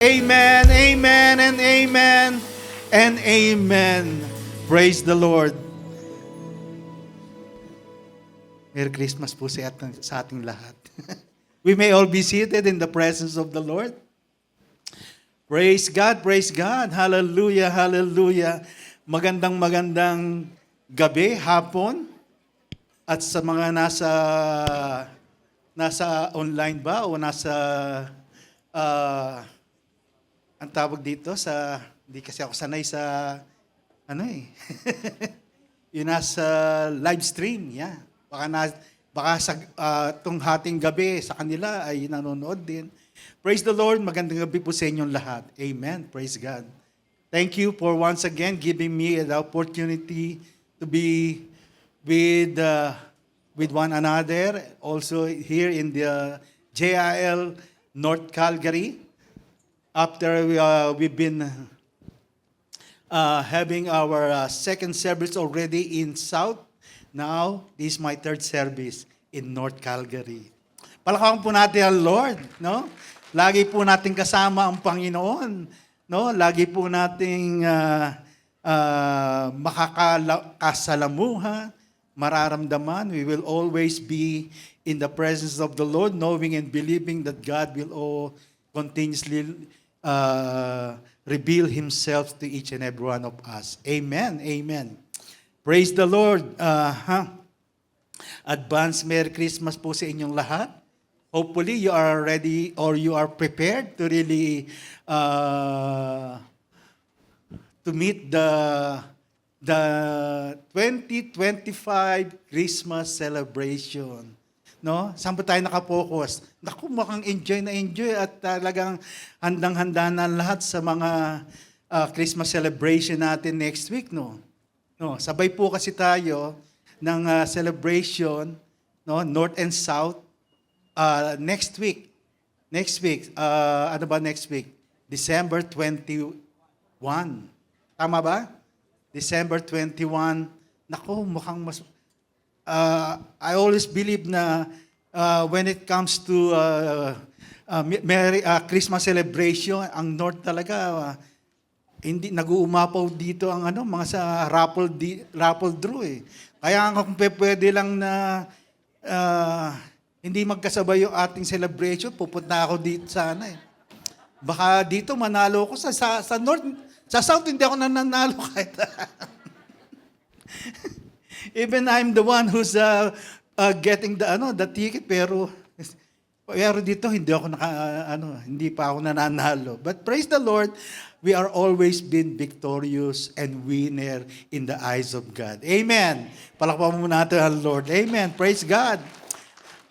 Amen, amen, and amen, and amen. Praise the Lord. Merry Christmas po sa ating lahat. We may all be seated in the presence of the Lord. Praise God, hallelujah, hallelujah. Magandang gabi, hapon, at sa mga nasa online ba o nasa ang tawag dito hindi kasi ako sanay sa yung nasa live stream, yeah. Baka sa tong hating gabi sa kanila ay nanonood din. Praise the Lord, magandang gabi po sa inyong lahat. Amen, praise God. Thank you for once again giving me the opportunity to be with one another, also here in the JIL North Calgary. After we've been having our second service already in South, now this is my third service in North Calgary. Palakpakan po natin ang Lord, no? Lagi po nating kasama ang Panginoon, no? Lagi po nating makakasalamuha, mararamdaman. We will always be in the presence of the Lord, knowing and believing that God will continuously reveal Himself to each and every one of us. Amen, amen. Praise the Lord. Advance Merry Christmas po sa inyong lahat. Hopefully, you are ready or you are prepared to really to meet the 2025 Christmas celebration. No? Saan ba tayo nakapokus? Naku, mukhang enjoy at talagang handang-handa na lahat sa mga Christmas celebration natin next week, no? No, sabay po kasi tayo ng celebration, no, North and South next week. Ano ba next week? December 21. Tama ba? December 21. Naku, mukhang mas I always believe na when it comes to Christmas celebration, ang North talaga hindi nag-uumapaw dito ang mga sa raffle draw eh. Kaya kung pwede lang na hindi magkasabay yung ating celebration, pupunta ako dito sana eh. Baka dito manalo ko sa North, sa South hindi ako nananalo kahit. Even I'm the one who's getting the ticket, pero dito hindi ako hindi pa ako nananalo. But praise the Lord, we are always been victorious and winner in the eyes of God. Amen. Palakpakan mo natin ang Lord. Amen. Praise God.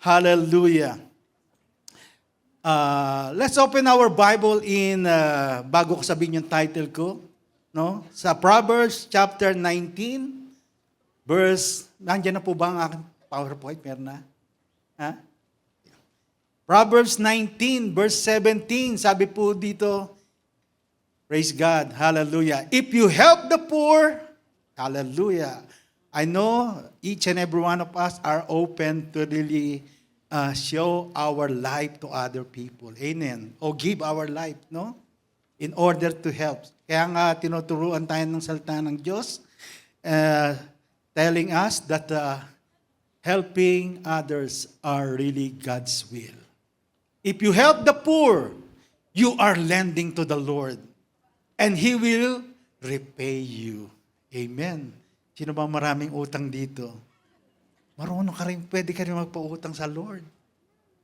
Hallelujah. Let's open our Bible in bago ko sabihin yung title ko, no? Sa Proverbs chapter 19. Nandiyan na po ba ang aking PowerPoint? Meron na? Ha? Proverbs 19, verse 17, sabi po dito, praise God, hallelujah. If you help the poor, hallelujah. I know each and every one of us are open to really show our life to other people. Amen. O give our life, no? In order to help. Kaya nga tinuturuan tayo ng salita ng Diyos, telling us that helping others are really God's will. If you help the poor, you are lending to the Lord, and He will repay you. Amen. Sino ba maraming utang dito? Pwede ka rin magpautang sa Lord.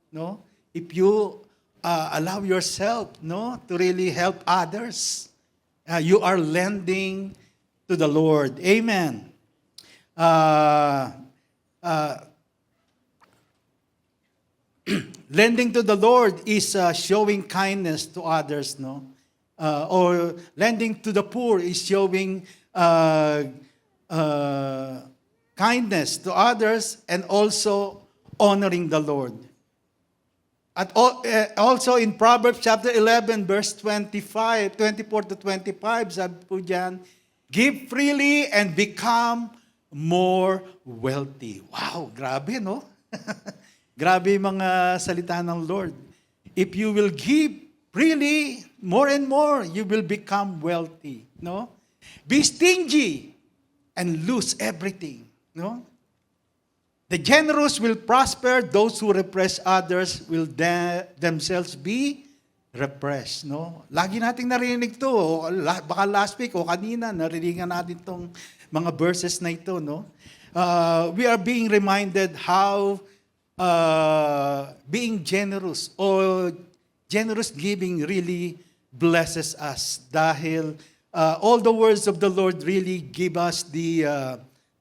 No? If you allow yourself, no, to really help others, you are lending to the Lord. Amen. Lending to the Lord is showing kindness to others, no? Or lending to the poor is showing kindness to others and also honoring the Lord. At also in Proverbs chapter 11 verse 24 to 25, sabi po diyan, give freely and become more wealthy. Wow, grabe, no? Grabe yung mga salita ng Lord. If you will give freely, more and more, you will become wealthy. No? Be stingy and lose everything. No? The generous will prosper. Those who repress others will themselves be repressed. No? Lagi nating narinig to. Baka last week o kanina, naririnig natin tong mga verses na ito. No? We are being reminded how being generous or generous giving really blesses us. Dahil all the words of the Lord really give us the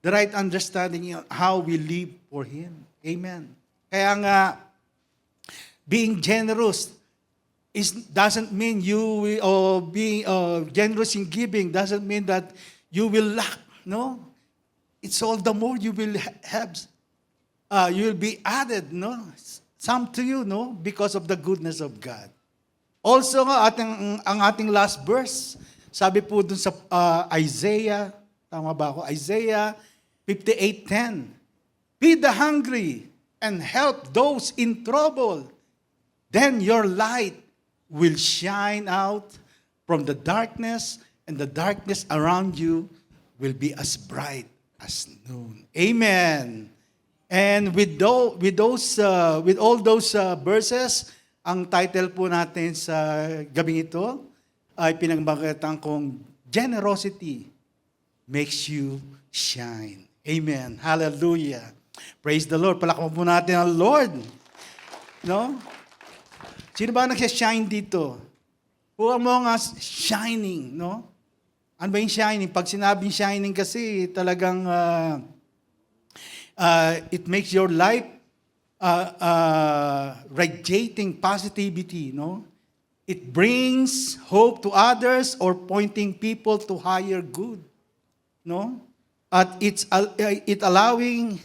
right understanding of how we live for Him. Amen. Kaya nga, being generous doesn't mean being generous in giving doesn't mean that you will lack. No, it's all the more you will have. You will be added. No, some to you. No, because of the goodness of God. Also nga, ang ating last verse, sabi po dun sa Isaiah, tama ba ako? Isaiah 58:10. Feed the hungry and help those in trouble. Then your light will shine out from the darkness, and the darkness around you will be as bright as noon. Amen. And with all those verses, ang title po natin sa gabing ito ay pinagmakatan kong Generosity Makes You Shine. Amen. Hallelujah. Praise the Lord. Palakpakan po natin ang Lord. No? Sino ba nagsashine dito? Who among us shining, no? Ano ba yung shining? Pag sinabing shining kasi, talagang it makes your life radiating positivity, no? It brings hope to others or pointing people to higher good, no? At it's allowing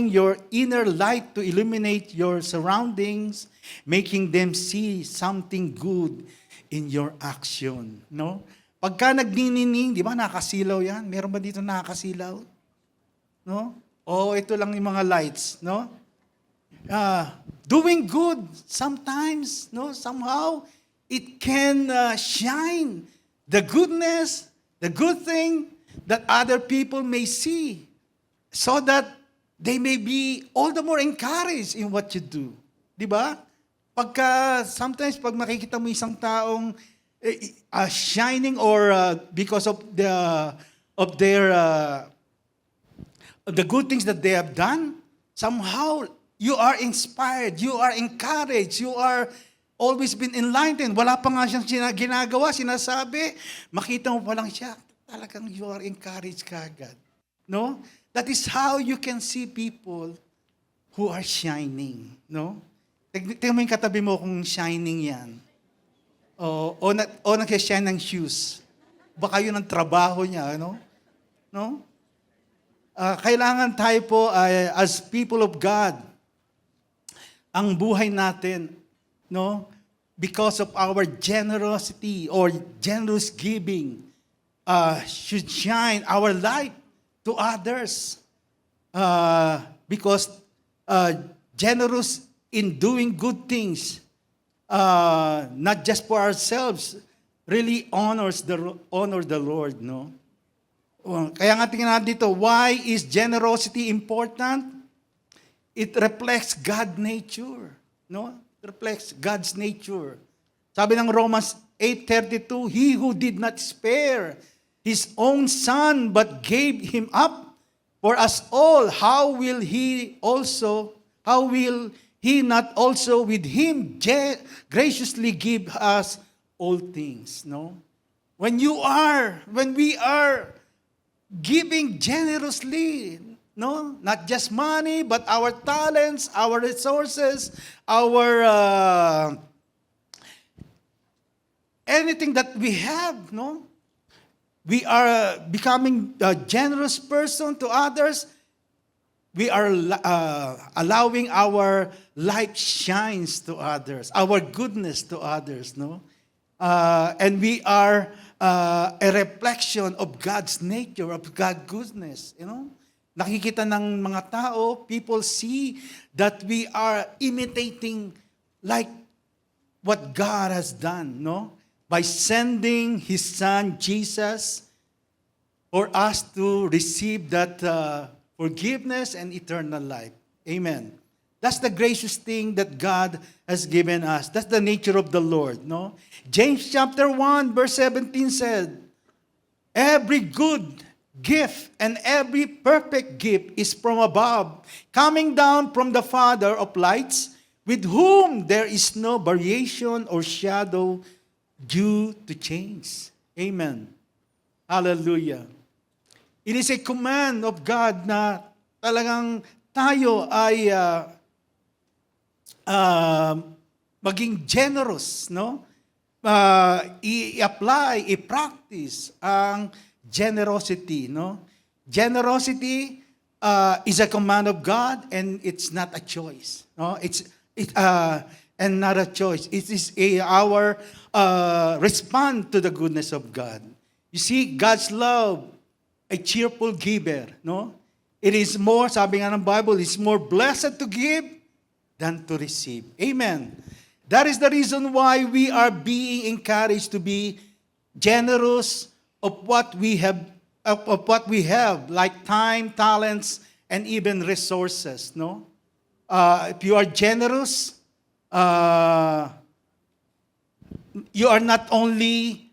your inner light to illuminate your surroundings, making them see something good in your action, no? Pagka nagniningning, di ba nakasilaw yan? Meron ba dito nakasilaw? No? O ito lang yung mga lights, no? Doing good sometimes, no? Somehow it can shine the goodness, the good thing that other people may see, so that they may be all the more encouraged in what you do. Di ba? Sometimes pag makikita mo isang taong shining or because of the good things that they have done, somehow you are inspired, you are encouraged, you are always been enlightened. Wala pa nga siyang ginagawa, sinasabi, makita mo pa lang siya, talagang you are encouraged kagad. No? That is how you can see people who are shining. No? Tingnan mo yung katabi mo kung shining yan. O nag-shine ng shoes. Baka yun ang trabaho niya. No? No? Kailangan tayo po as people of God, ang buhay natin, no, because of our generosity or generous giving, should shine our light to others. Because generous in doing good things, not just for ourselves, really honor the Lord, no? Kaya nga tingnan natin dito, why is generosity important? It reflects God's nature, no? It reflects God's nature. Sabi ng Romans 8:32, he who did not spare his own son but gave him up for us all, how will he not also with him graciously give us all things, no? When we are giving generously, no, not just money, but our talents, our resources, our anything that we have, no, we are becoming a generous person to others. We are allowing our light shines to others, our goodness to others, no, and we are a reflection of God's nature, of God's goodness, you know. Nakikita ng mga tao, people see that we are imitating like what God has done, no? by sending His Son, Jesus, for us to receive that forgiveness and eternal life. Amen. That's the gracious thing that God has given us. That's the nature of the Lord, no? James chapter 1, verse 17 said, every good gift and every perfect gift is from above, coming down from the Father of lights, with whom there is no variation or shadow due to change. Amen. Hallelujah. It is a command of God na talagang tayo ay maging generous, no? I-apply, i-practice ang generosity, no? Generosity is a command of God, and it's not a choice, no? And not a choice. It is our response to the goodness of God. You see, God's love, a cheerful giver, no? It is more, sabi nga ng Bible, it's more blessed to give than to receive. Amen. That is the reason why we are being encouraged to be generous of what we have, like time, talents, and even resources. No, if you are generous, you are not only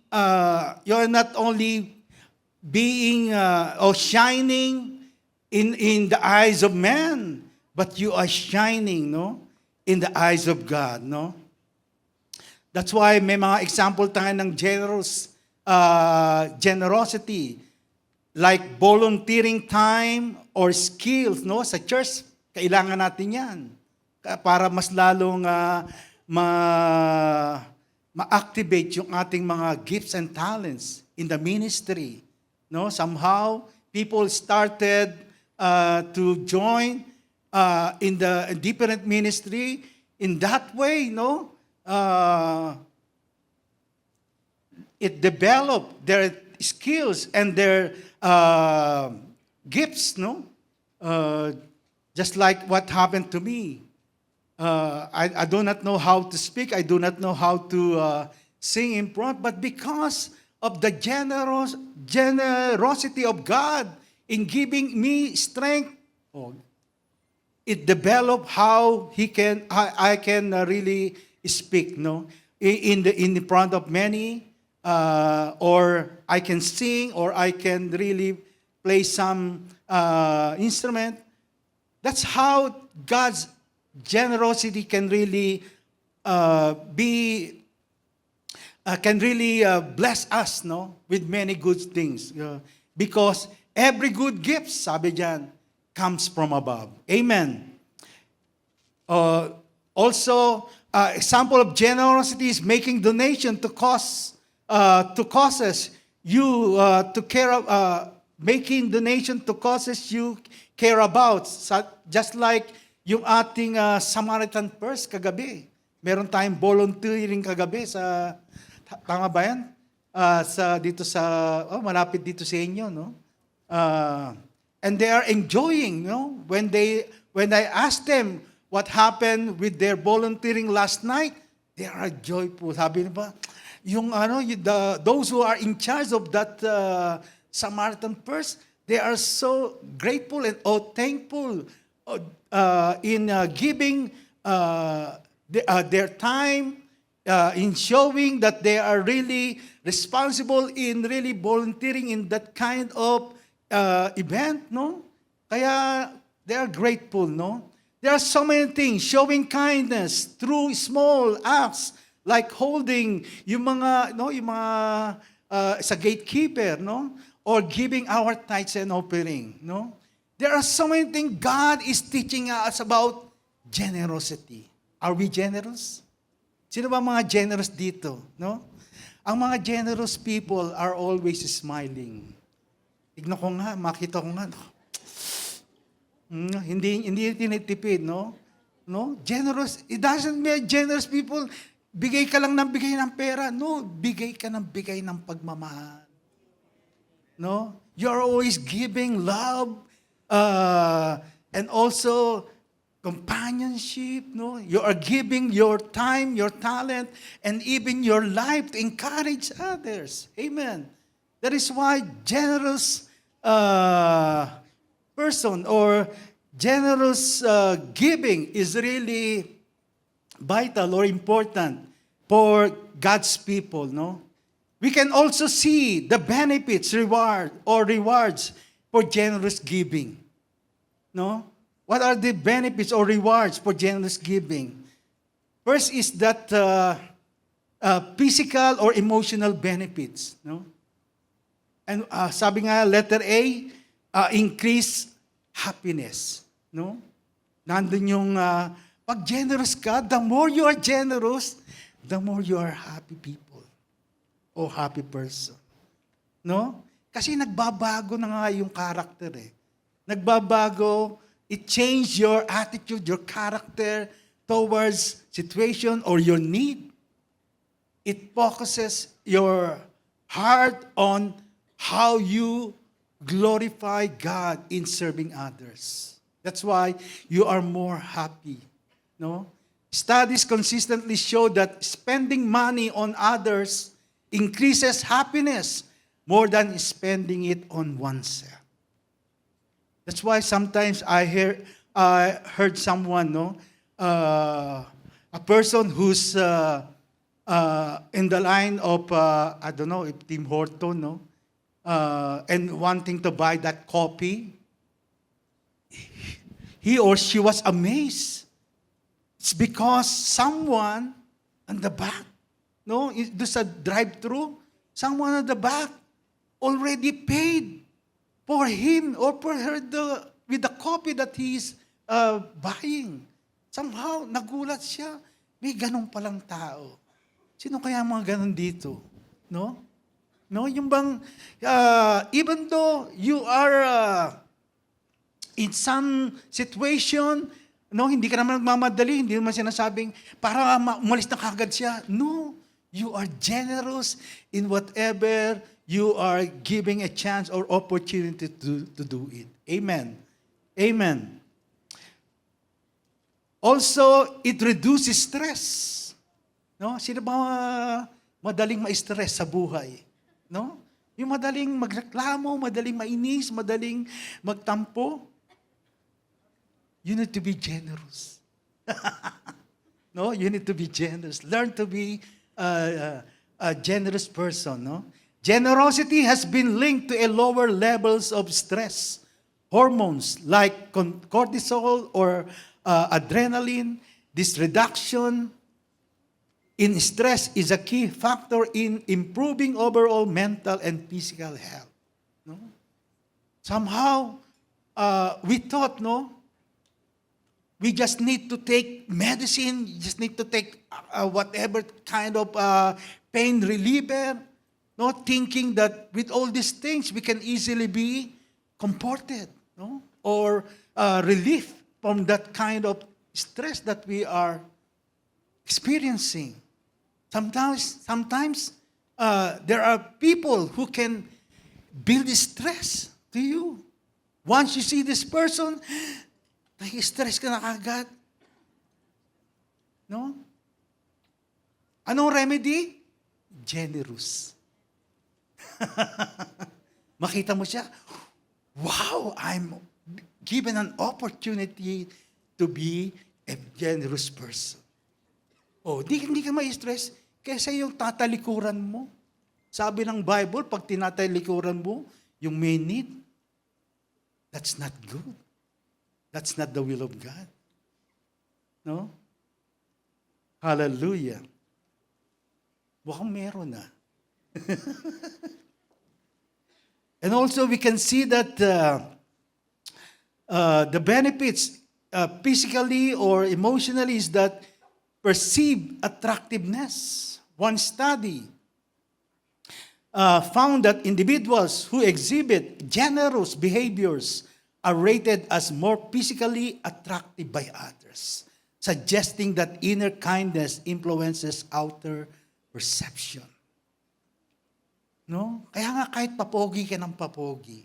being or shining in the eyes of man, but you are shining, no, in the eyes of God, no. That's why may mga example tayo ng generosity, like volunteering time or skills, no, sa church. Kailangan natin yan para mas lalong ma-activate yung ating mga gifts and talents in the ministry. No, somehow people started to join in the different ministry in that way. No, it developed their skills and their gifts. No, just like what happened to me. I do not know how to speak. I do not know how to sing in front. But because of the generosity of God in giving me strength, it developed how I can really speak, no, in the front of many, or I can sing, or I can really play some instrument. That's how God's generosity can really bless us, no, with many good things, because every good gift, sabi diyan, comes from above. Amen. Also, example of generosity is making donation to causes you to care. Making donation to causes you care about. Just like yung ating Samaritan Purse kagabi. Meron tayong volunteering kagabi sa, tama ba yan? Malapit dito sa inyo, no? And they are enjoying, no? When I asked them what happened with their volunteering last night, they are joyful. Sabi ba, those who are in charge of that Samaritan Purse, they are so grateful and thankful in giving their time, in showing that they are really responsible in really volunteering in that kind of event, no? Kaya they are grateful, no? There are so many things, showing kindness through small acts, like holding yung mga sa gatekeeper, no? Or giving our tithes and offering, no? There are so many things God is teaching us about generosity. Are we generous? Sino ba mga generous dito, no? Ang mga generous people are always smiling. Tignan ko nga, makita ko nga, hindi tinitipid, no? No? Generous, it doesn't mean generous people, bigay ka lang ng bigay ng pera. No, bigay ka ng bigay ng pagmamahal. No? You're always giving love, and also companionship, no? You are giving your time, your talent, and even your life to encourage others. Amen. That is why generous person or generous giving is really vital or important for God's people, no? We can also see the benefits, rewards for generous giving. No? What are the benefits or rewards for generous giving? First is that physical or emotional benefits. No? And sabi nga, letter A, increase happiness. No? Nandun yung, pag generous ka, the more you are generous, the more you are happy people o happy person. No? Kasi nagbabago na nga yung character eh. Nagbabago, it change your attitude, your character towards situation or your need. It focuses your heart on how you glorify God in serving others. That's why you are more happy. No? Studies consistently show that spending money on others increases happiness more than spending it on oneself. That's why sometimes I heard someone, no, a person who's in the line of I don't know if Tim Horton, no, and wanting to buy that coffee, he or she was amazed. It's because someone on the back, no, there's a drive-through, someone on the back already paid for him or for her with the coffee that he is buying. Somehow, nagulat siya. May ganun palang tao. Sino kaya mga ganun dito? No? No? Yung bang, even though you are in some situation, no, hindi ka naman nagmamadali, hindi naman sinasabing, para umalis na kagad siya. No, you are generous in whatever you are giving a chance or opportunity to do it. Amen. Amen. Also, it reduces stress. No? Sino ba madaling ma-stress sa buhay? No? Yung madaling magreklamo, madaling mainis, madaling magtampo. You need to be generous. No, you need to be generous. Learn to be a generous person. No, generosity has been linked to a lower levels of stress hormones like cortisol or adrenaline. This reduction in stress is a key factor in improving overall mental and physical health. No, somehow we thought, no. We just need to take medicine, you just need to take whatever kind of pain reliever, not thinking that with all these things we can easily be comforted, no? Or relief from that kind of stress that we are experiencing. Sometimes there are people who can build stress to you. Once you see this person, nai-stress ka na kagad. No? Anong remedy? Generous. Makita mo siya, wow, I'm given an opportunity to be a generous person. Oh, hindi ka ma-stress kaysa yung tatalikuran mo. Sabi ng Bible, pag tinatalikuran mo, yung may need, that's not good. That's not the will of God. No? Hallelujah. Mukhang meron na. And also we can see that the benefits physically or emotionally is that perceived attractiveness. One study found that individuals who exhibit generous behaviors are rated as more physically attractive by others, suggesting that inner kindness influences outer perception. No? Kaya nga kahit papogi ka ng papogi,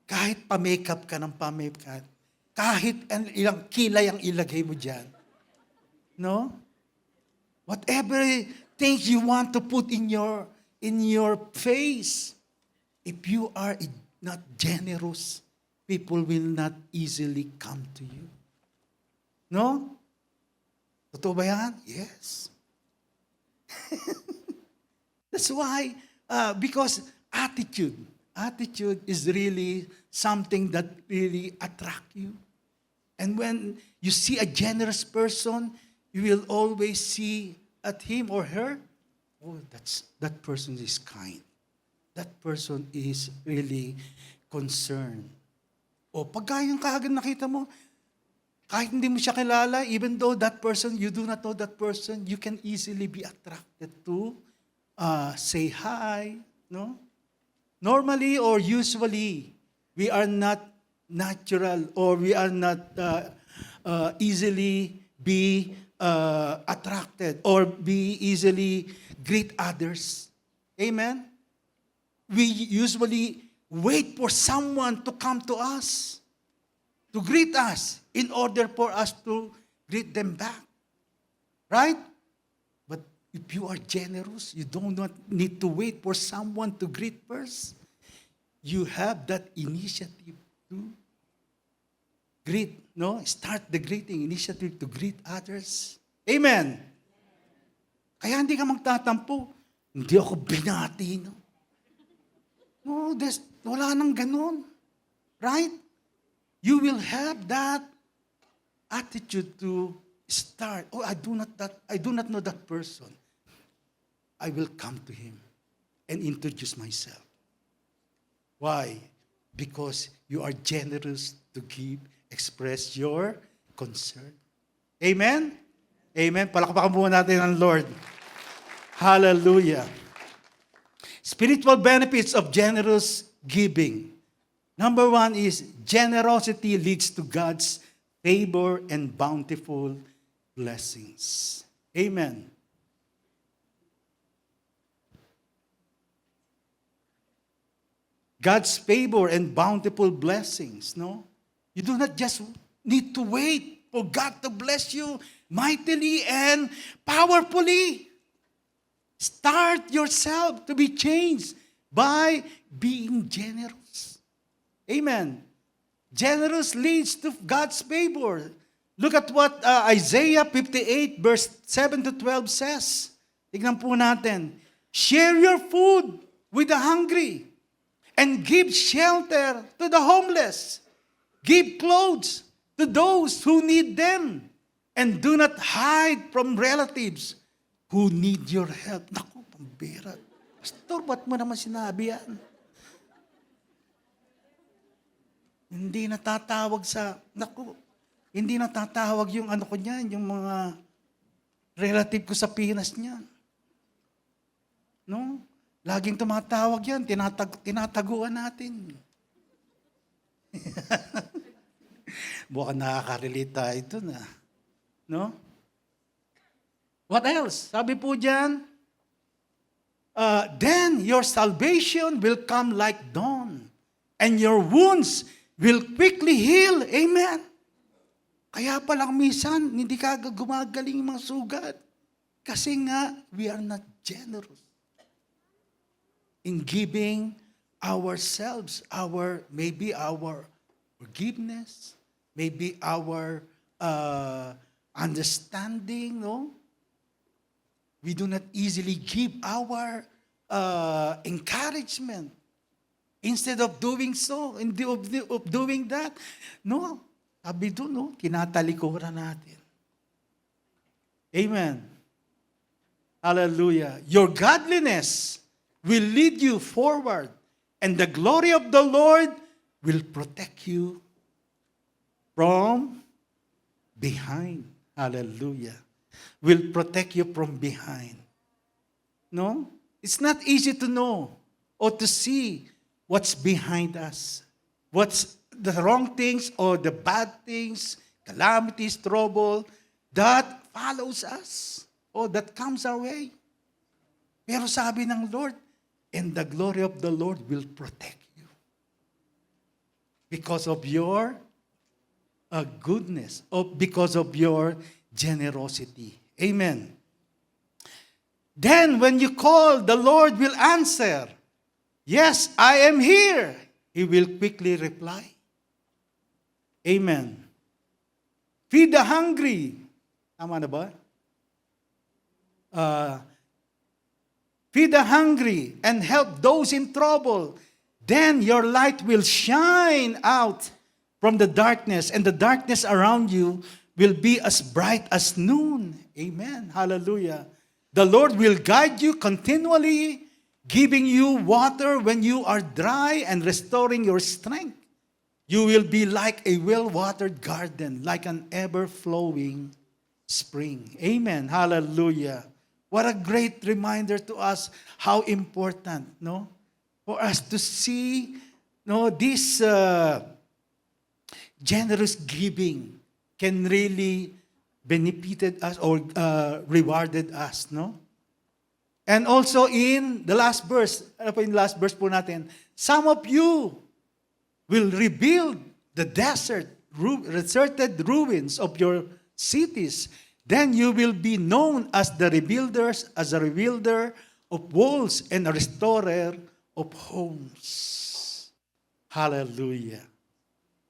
kahit pa-makeup ka ng pa-makeup, kahit ilang kilay ang ilagay mo dyan. No? Whatever things you want to put in your face, if you are not generous, people will not easily come to you. No? Totoo ba yan? Yes. That's why, because attitude is really something that really attract you. And when you see a generous person, you will always see at him or her, oh, that person is kind. That person is really concerned. O pagka yung kaagad nakita mo, kahit hindi mo siya kilala, even though that person, you do not know that person, you can easily be attracted to say hi, no? Normally or usually, we are not natural or we are not easily be attracted or be easily greet others. Amen? We usually wait for someone to come to us, to greet us, in order for us to greet them back. Right? But if you are generous, you do not need to wait for someone to greet first. You have that initiative to greet, no? Start the greeting initiative to greet others. Amen. Kaya hindi ka magtatampo. Hindi ako binati, no? No, wala nang ganon. Right? You will have that attitude to start. Oh, I do not know that person. I will come to him and introduce myself. Why? Because you are generous to express your concern. Amen? Amen. Palakpakan muna natin ang Lord. Hallelujah. Spiritual benefits of generous giving. Number 1 is generosity leads to God's favor and bountiful blessings. Amen. God's favor and bountiful blessings, no? You do not just need to wait for God to bless you mightily and powerfully. Start yourself to be changed by being generous. Amen. Generous leads to God's favor. Look at what Isaiah 58 verse 7 to 12 says. Tignan po natin. Share your food with the hungry and give shelter to the homeless. Give clothes to those who need them. And do not hide from relatives who need your help. Naku, pambira. Pastor, ba't mo naman sinabi yan? Hindi natatawag hindi natatawag yung ano ko niyan, yung mga relative ko sa Pinas niyan. No? Laging tumatawag yan, tinataguan natin. Baka nakaka-relate tayo ito na. No? What else? Sabi po dyan, then your salvation will come like dawn, and your wounds will quickly heal. Amen. Kaya palang minsan, hindi ka gumagaling yung mga sugat. Kasi nga, we are not generous in giving ourselves, maybe our forgiveness, maybe our understanding, no? We do not easily give our encouragement. Instead of doing so, of doing that, no, sabi doon, no, tinatalikuran natin. Amen. Hallelujah. Your godliness will lead you forward, and the glory of the Lord will protect you from behind. Hallelujah. Will protect you from behind. No? It's not easy to know or to see what's behind us. What's the wrong things or the bad things, calamities, trouble, that follows us or that comes our way. Pero sabi ng Lord, and the glory of the Lord will protect you. Because of your goodness, because of your generosity. Amen. Then when you call, the Lord will answer, "Yes, I am here." He will quickly reply. Amen. Feed the hungry. Tama na ba? Feed the hungry and help those in trouble. Then your light will shine out from the darkness, and the darkness around you will be as bright as noon. Amen. Hallelujah. The Lord will guide you continually, giving you water when you are dry and restoring your strength. You will be like a well-watered garden, like an ever-flowing spring. Amen. Hallelujah. What a great reminder to us how important, no? For us to see, no, this generous giving can really benefited us or rewarded us, no? And also in the last verse, ano po yung last verse po natin? Some of you will rebuild the deserted ruins of your cities. Then you will be known as the rebuilders, as a rebuilder of walls and a restorer of homes. Hallelujah.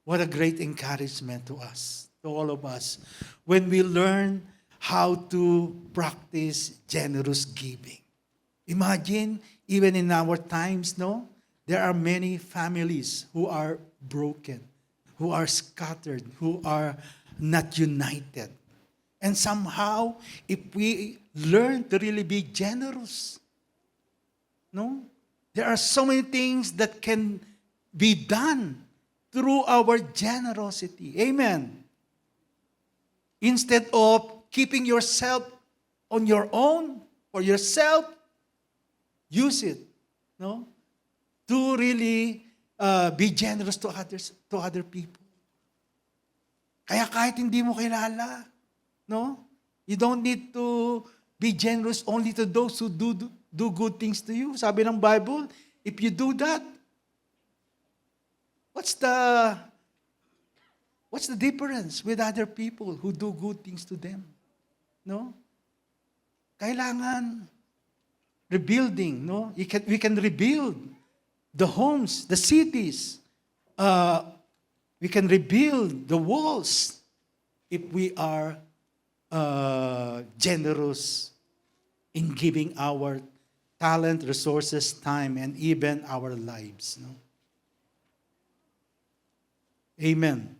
What a great encouragement to us, to all of us, when we learn how to practice generous giving. Imagine, even in our times, no, there are many families who are broken, who are scattered, who are not united. And somehow, if we learn to really be generous, no, there are so many things that can be done through our generosity. Amen. Instead of keeping yourself on your own, for yourself, use it, no, to really be generous to others, to other people. Kaya kahit hindi mo kilala, no, you don't need to be generous only to those who do good things to you. Sabi ng Bible, if you do that, what's the difference with other people who do good things to them? No? Kailangan rebuilding, no? We can rebuild the homes, the cities. We can rebuild the walls if we are generous in giving our talent, resources, time, and even our lives. No? Amen.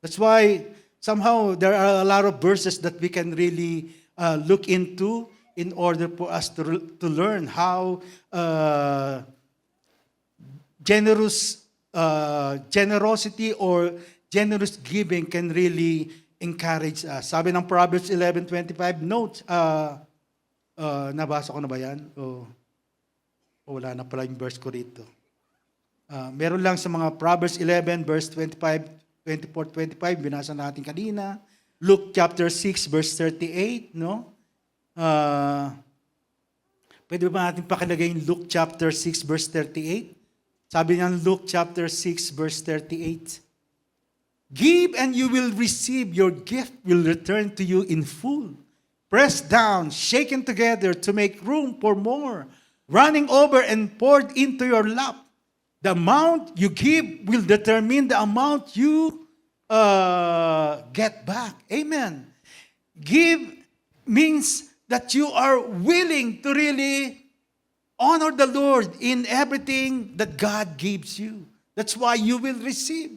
That's why somehow there are a lot of verses that we can really look into in order for us to learn how generosity or generous giving can really encourage us. Sabi ng Proverbs 11:25, note, nabasa ko na ba yan? O wala na pala yung verse ko rito. Meron lang sa mga Proverbs 11, verse 25, 24, 25, binasa natin kanina. Luke chapter 6, verse 38, no? Pwede ba natin pakilagay yung Luke chapter 6, verse 38? Sabi niya Luke chapter 6, verse 38, "Give and you will receive, your gift will return to you in full. Pressed down, shaken together to make room for more, running over and poured into your lap. The amount you give will determine the amount you get back." Amen. Give means that you are willing to really honor the Lord in everything that God gives you. That's why you will receive.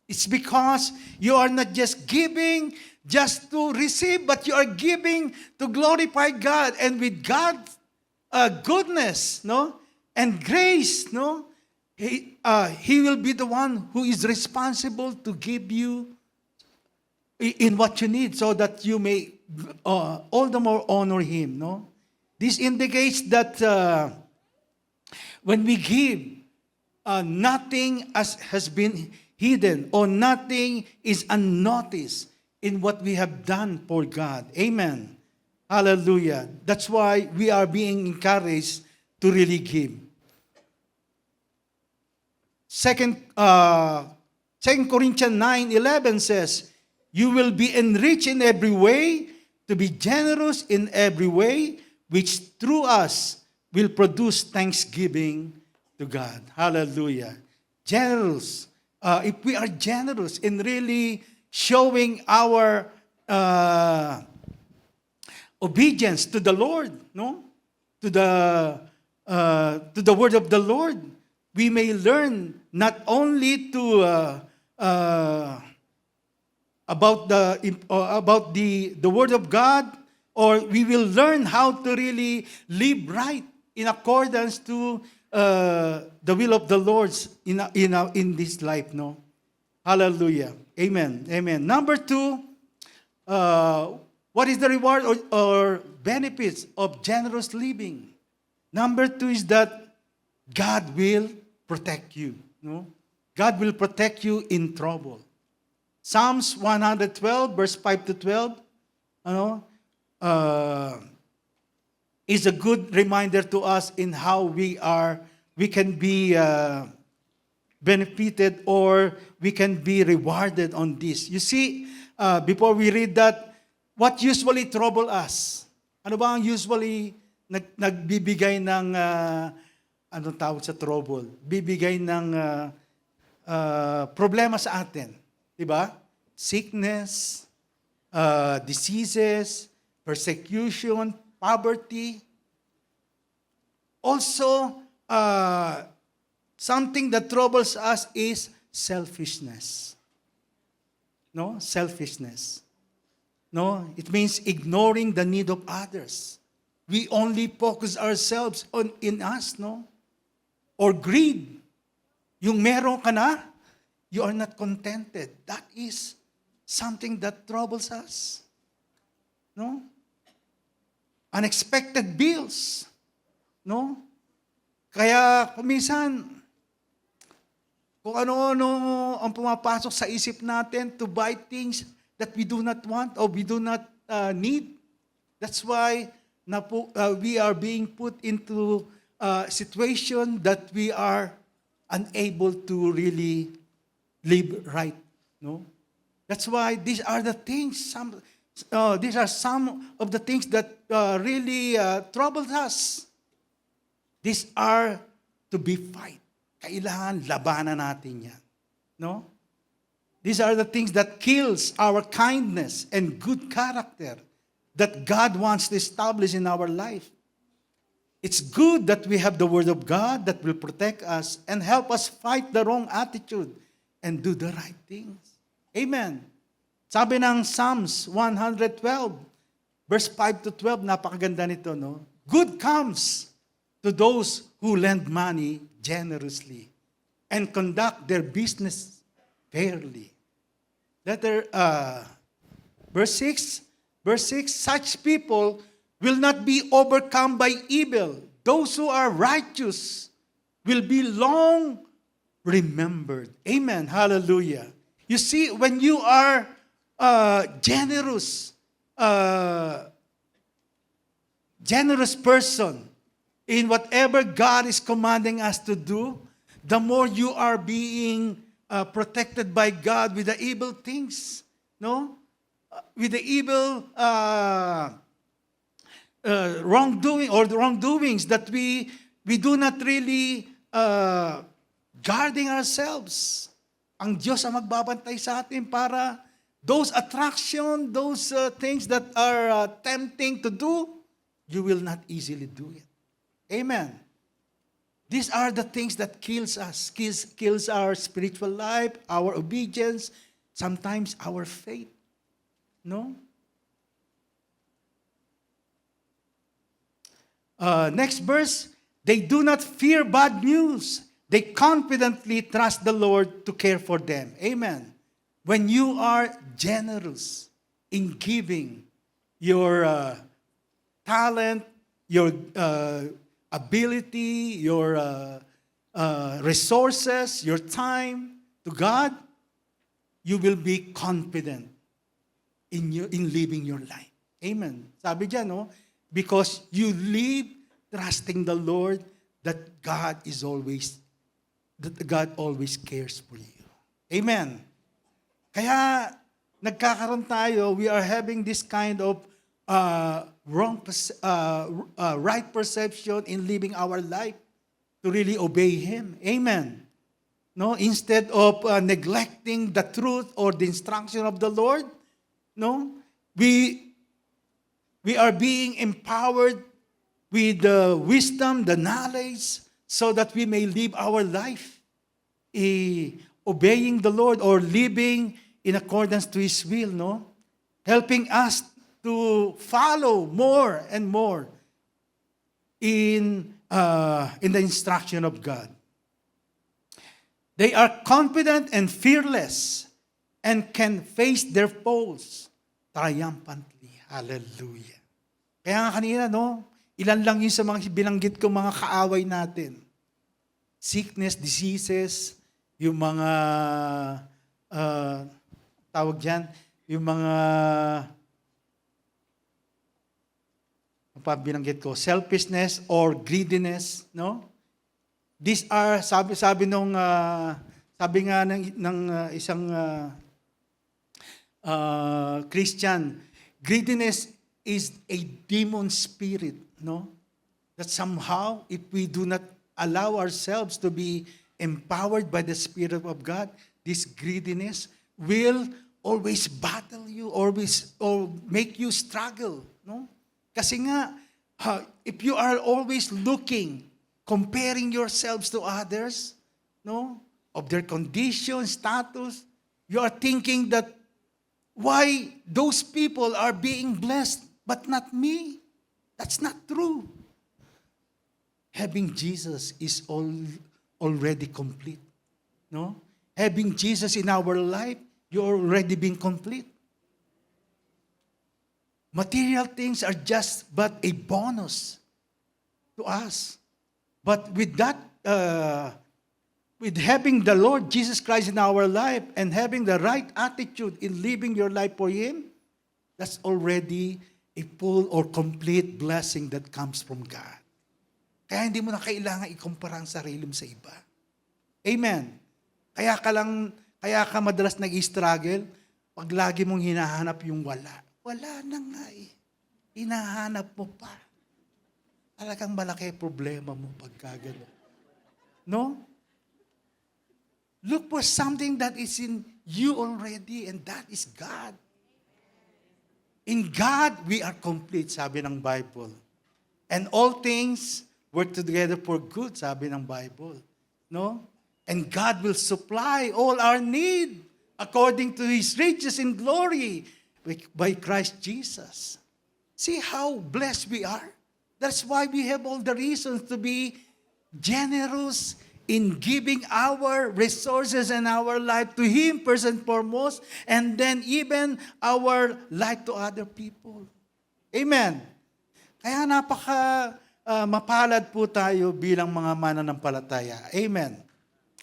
It's because you are not just giving just to receive, but you are giving to glorify God. And with God's goodness, no, and grace, no, He will be the one who is responsible to give you in what you need, so that you may all the more honor Him. No, this indicates that when we give, nothing has been hidden, or nothing is unnoticed in what we have done for God. Amen. Hallelujah. That's why we are being encouraged to really give. Second 2 Corinthians 9:11 says, you will be enriched in every way, to be generous in every way, which through us will produce thanksgiving to God. Hallelujah. Generous. If we are generous in really showing our obedience to the Lord, no? To the word of the Lord, we may learn not only to about the word of God, or we will learn how to really live right in accordance to the will of the Lord in this life, no? Hallelujah. Amen. Amen. Number 2, what is the reward or benefits of generous living? Number 2 is that God will protect you. No? God will protect you in trouble. Psalms 112, verse 5 to 12, is a good reminder to us in how we can be benefited, or we can be rewarded on this. You see, before we read that, what usually trouble us? Ano ba ang usually nagbibigay ng, anong tawag sa trouble? Bibigay ng problema sa atin. Diba? Sickness, diseases, persecution, poverty. Also, something that troubles us is selfishness. No? Selfishness. No? It means ignoring the need of others. We only focus ourselves in us, no? Or greed. Yung meron ka na, you are not contented. That is something that troubles us. No? Unexpected bills. No? Kaya kuminsan, kung ano-ano ang pumapasok sa isip natin to buy things that we do not want or we do not need. That's why we are being put into a situation that we are unable to really live right. No? That's why these are the things, these are some of the things that really troubles us. These are to be fight. Kailangan labanan natin yan. No? These are the things that kills our kindness and good character that God wants to establish in our life. It's good that we have the Word of God that will protect us and help us fight the wrong attitude and do the right things. Amen. Sabi ng Psalms 112, verse 5 to 12, napakaganda nito, no? Good comes to those who lend money generously and conduct their business fairly. Verse 6, such people will not be overcome by evil. Those who are righteous will be long remembered. Amen. Hallelujah. You see, when you are generous person in whatever God is commanding us to do, the more you are being protected by God with the evil things, no? With the evil wrongdoing or the wrongdoings that we do not really guarding ourselves. Ang Diyos ang magbabantay sa atin para those attraction, those things that are tempting to do, you will not easily do it. Amen. These are the things that kills us, kills our spiritual life, our obedience, sometimes our faith. No? Next verse, they do not fear bad news. They confidently trust the Lord to care for them. Amen. When you are generous in giving your talent, your ability, your resources, your time to God, you will be confident in living your life. Amen. Sabi diyan, no? Because you live trusting the Lord that God always cares for you. Amen. Kaya nagkakaroon tayo, we are having this kind of right perception in living our life to really obey Him. Amen. No, instead of neglecting the truth or the instruction of the Lord, no, we are being empowered with the wisdom, the knowledge, so that we may live our life obeying the Lord or living in accordance to His will, no? Helping us to follow more and more in the instruction of God. They are confident and fearless and can face their foes triumphantly. Hallelujah. Kaya nga kanina, no? Ilan lang yun sa mga binanggit ko mga kaaway natin. Sickness, diseases, yung mga, tawag dyan, yung mga, binanggit ko, selfishness or greediness, no? These are, sabi nga ng isang Christian, greediness is a demon spirit, no? That somehow, if we do not allow ourselves to be empowered by the Spirit of God, this greediness will always battle you, or make you struggle, no? Kasi nga, if you are always looking, comparing yourselves to others, no, of their condition, status, you are thinking that why those people are being blessed, but not me. That's not true. Having Jesus is already complete. No? Having Jesus in our life, you're already being complete. Material things are just but a bonus to us. But with that, with having the Lord Jesus Christ in our life and having the right attitude in living your life for Him, that's already a full or complete blessing that comes from God. Kaya hindi mo na kailangan ikumpara ang sarili mo sa iba. Amen. Kaya ka madalas nag-struggle pag lagi mong hinahanap yung wala. Wala na nga eh. Hinahanap mo pa. Talagang malaki problema mo pagka gano'n. No? Look for something that is in you already, and that is God. In God, we are complete, sabi ng Bible. And all things work together for good, sabi ng Bible. No? And God will supply all our need according to His riches in glory by Christ Jesus. See how blessed we are? That's why we have all the reasons to be generous in giving our resources and our life to Him first and foremost, and then even our life to other people. Amen. Kaya mapalad po tayo bilang mga mananampalataya. Amen.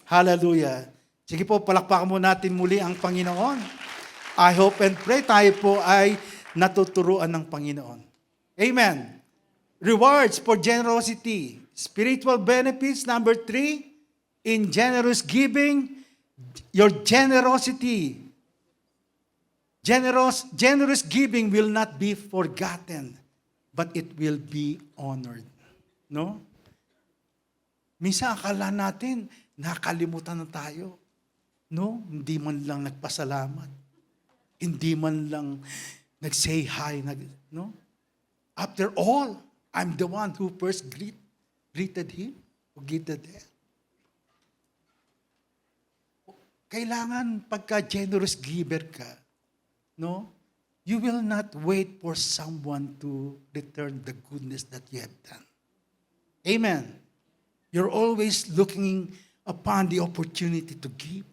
Hallelujah. Sige po, palakpakan mo natin muli ang Panginoon. I hope and pray tayo po ay natuturuan ng Panginoon. Amen. Rewards for generosity. Spiritual benefits, number 3, in generous giving, your generosity. Generous giving will not be forgotten, but it will be honored. No? Minsan akala natin, nakalimutan na tayo. No? Hindi man lang nagpasalamat. Hindi man lang nag-say hi. No? After all, I'm the one who first greeted him, who greeted her. Kailangan pagka generous giver ka, no? You will not wait for someone to return the goodness that you have done. Amen. You're always looking upon the opportunity to give.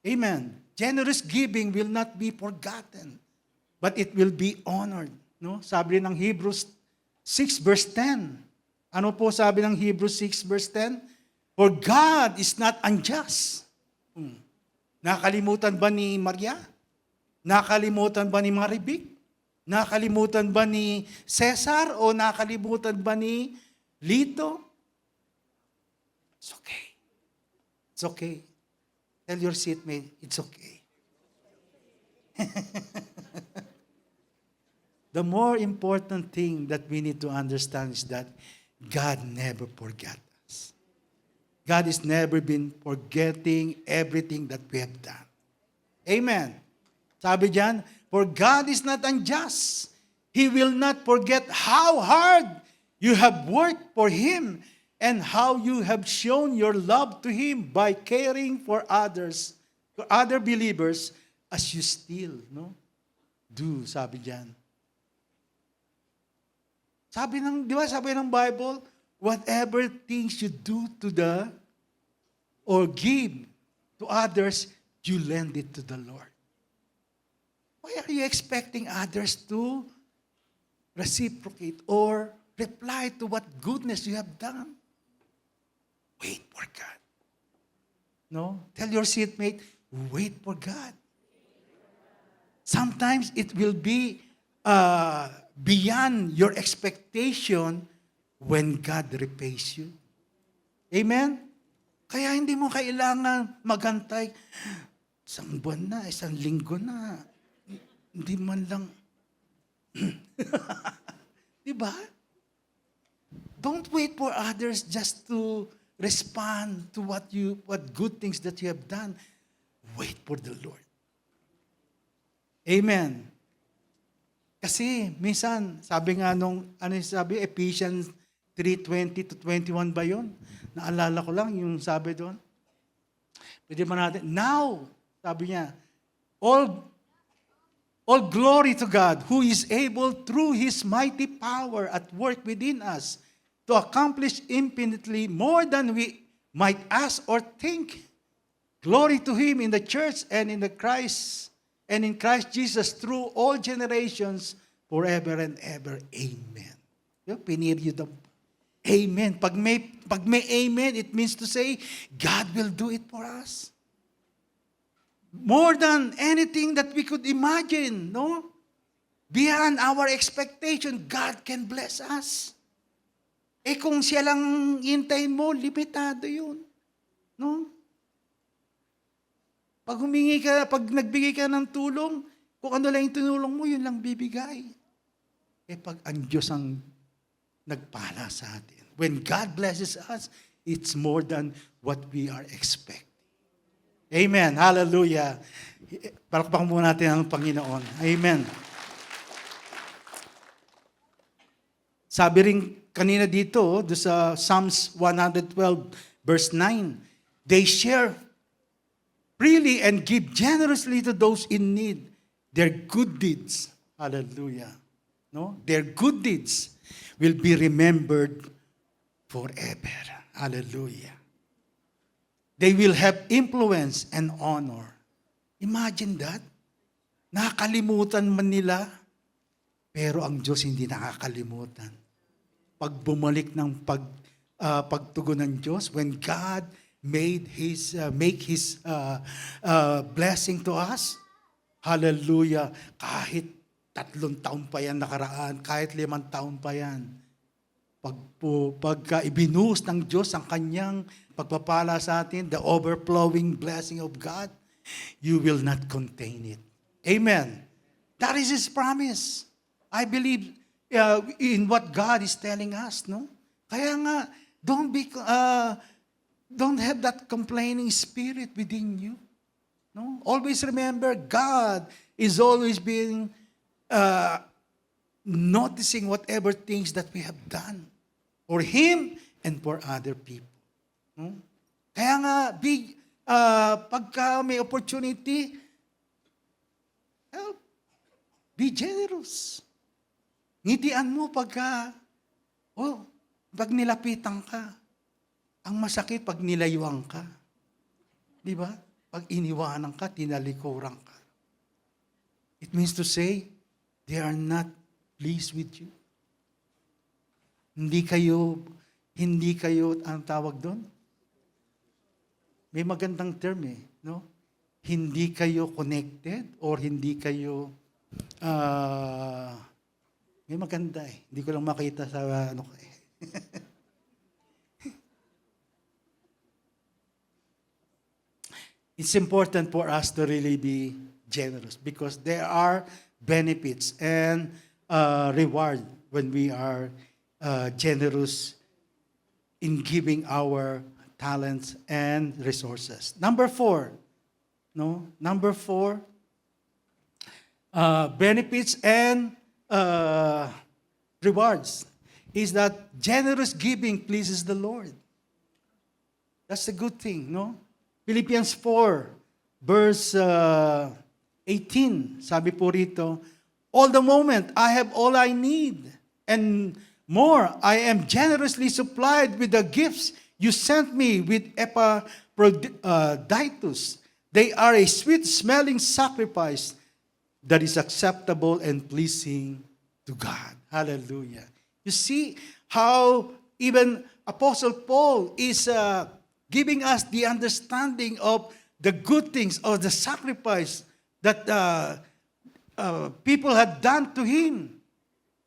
Amen. Generous giving will not be forgotten, but it will be honored. No? Sabi ng Hebrews 6 verse 10. Ano po sabi ng Hebrews 6 verse 10? For God is not unjust. Nakalimutan ba ni Maria? Nakalimutan ba ni Maribik? Nakalimutan ba ni Cesar? O nakalimutan ba ni Lito? It's okay. It's okay. Tell your seatmate, it's okay. The more important thing that we need to understand is that God never forgot us. God has never been forgetting everything that we have done. Amen. Sabi diyan, for God is not unjust. He will not forget how hard you have worked for Him and how you have shown your love to Him by caring for others, for other believers, as you still do, sabi diyan. Sabi ng Bible, whatever things you do to or give to others, you lend it to the Lord. Why are you expecting others to reciprocate or reply to what goodness you have done? Wait for God. No? Tell your seatmate, wait for God. Sometimes it will be beyond your expectation when God repays you. Amen? Kaya hindi mo kailangan magantay. Isang buwan na, isang linggo na. Hindi man lang. Diba? Don't wait for others just to respond to what good things that you have done. Wait for the Lord. Amen. Kasi minsan, sabi nga Ephesians 3:20 to 21 ba yun? Naalala ko lang yung sabi doon. Pwede ba natin? Now, sabi niya, all glory to God who is able through His mighty power at work within us to accomplish infinitely more than we might ask or think. Glory to Him in the church and in Christ Jesus through all generations forever and ever. Amen. Piniriod ang amen. Pag may amen, it means to say, God will do it for us. More than anything that we could imagine, no? Beyond our expectation, God can bless us. Kung siya lang hintayin mo, limitado yun. No? Pag nagbigay ka ng tulong, kung ano lang yung tinulong mo, yun lang bibigay. Pag ang Diyos ang nagpala sa atin. When God blesses us, it's more than what we are expecting. Amen. Hallelujah. Palakpakan muna natin ang Panginoon. Amen. Sabi rin kanina dito, do sa Psalms 112 verse 9, they share freely and give generously to those in need. Their good deeds, hallelujah, no? Their good deeds will be remembered forever. Hallelujah. They will have influence and honor. Imagine that. Nakakalimutan man nila, pero ang Diyos hindi nakakalimutan. Pag bumalik ng pagtugon ng Diyos, when God make His blessing to us, hallelujah, kahit 3 taon pa yan nakaraan, kahit 5 taon pa yan, pagka ibinuhos ng Diyos ang kanyang pagpapala sa atin, the overflowing blessing of God, you will not contain it. Amen. That is His promise. I believe in what God is telling us, no? Kaya nga, don't have that complaining spirit within you. No? Always remember, God is always being noticing whatever things that we have done for Him and for other people. No? Kaya nga, pagka may opportunity, help. Be generous. Ngitian mo pag nilapitan ka. Ang masakit pag nilayuan ka. Di ba? Pag iniwanan ka, tinalikuran ka. It means to say, they are not pleased with you. Hindi kayo, ang tawag doon? May magandang term no? Hindi kayo connected or hindi kayo, may maganda Hindi ko lang makita sa it's important for us to really be generous because there are benefits and reward when we are generous in giving our talents and resources. Number four, no? Number four, benefits and rewards is that generous giving pleases the Lord. That's a good thing, no? Philippians 4, verse 18, sabi po rito, all the moment I have all I need and more, I am generously supplied with the gifts you sent me with Epaphroditus. They are a sweet-smelling sacrifice that is acceptable and pleasing to God. Hallelujah. You see how even Apostle Paul is giving us the understanding of the good things or the sacrifice that people had done to him.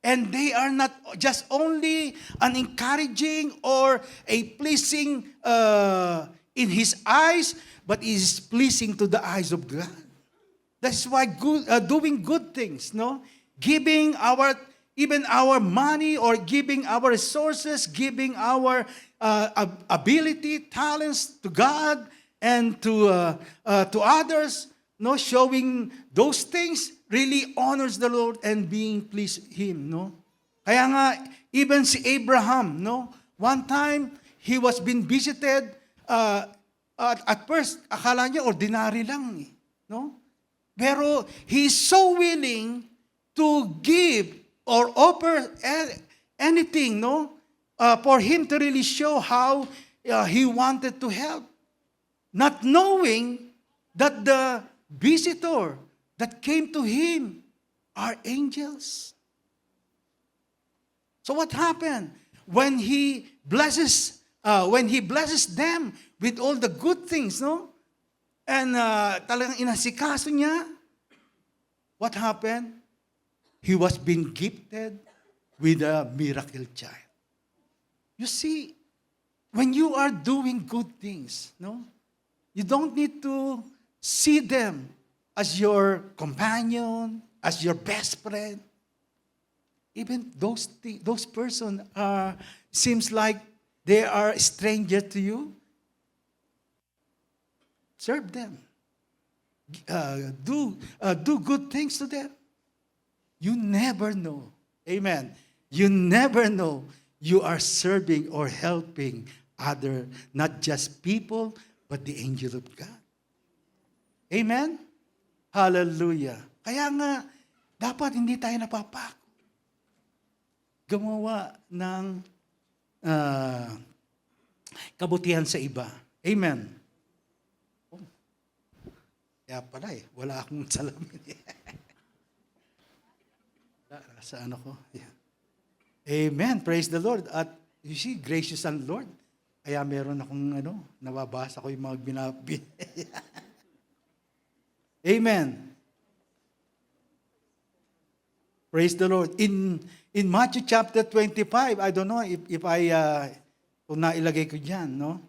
And they are not just only an encouraging or a pleasing in his eyes, but is pleasing to the eyes of God. That's why doing good things, no? Giving even our money or giving our resources, giving our ability, talents to God and to others, no, showing those things really honors the Lord and being pleased Him, no? Kaya nga, even si Abraham, no? One time, he was being visited, at first, akala niya ordinary lang, no? Pero he is so willing to give or offer anything, no? For him to really show how he wanted to help. Not knowing that the visitor that came to him are angels. So what happened? When he blesses them with all the good things, no? And talagang inasikaso niya, what happened? He was being gifted with a miracle child. You see, when you are doing good things, no? You don't need to see them as your companion, as your best friend. Even those person seems like they are a stranger to you. Serve them. Do good things to them. You never know. Amen. You never know you are serving or helping other, not just people, but the angel of God. Amen? Hallelujah. Kaya nga, dapat hindi tayo napapako. Gumawa ng kabutihan sa iba. Amen. Oh. Kaya pala wala akong salamin. Saan ako? Yeah. Amen. Praise the Lord. At you see, gracious ang Lord. Kaya meron akong nababasa ko yung mga Amen. Praise the Lord. In Matthew chapter 25, I don't know if I kung nailagay ko diyan, no?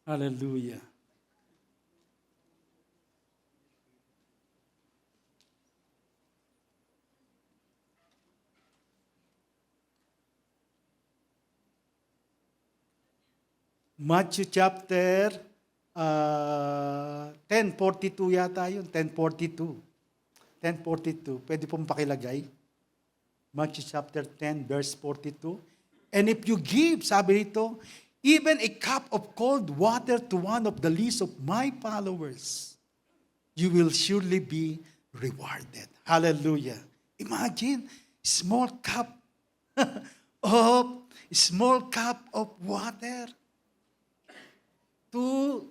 Hallelujah. Matthew chapter 10:42 yata yun. 10:42. 10:42. Pwede pong pakilagay. Matthew chapter 10, verse 42. And if you give, sabi rito, even a cup of cold water to one of the least of my followers, you will surely be rewarded. Hallelujah. Imagine, small cup of water to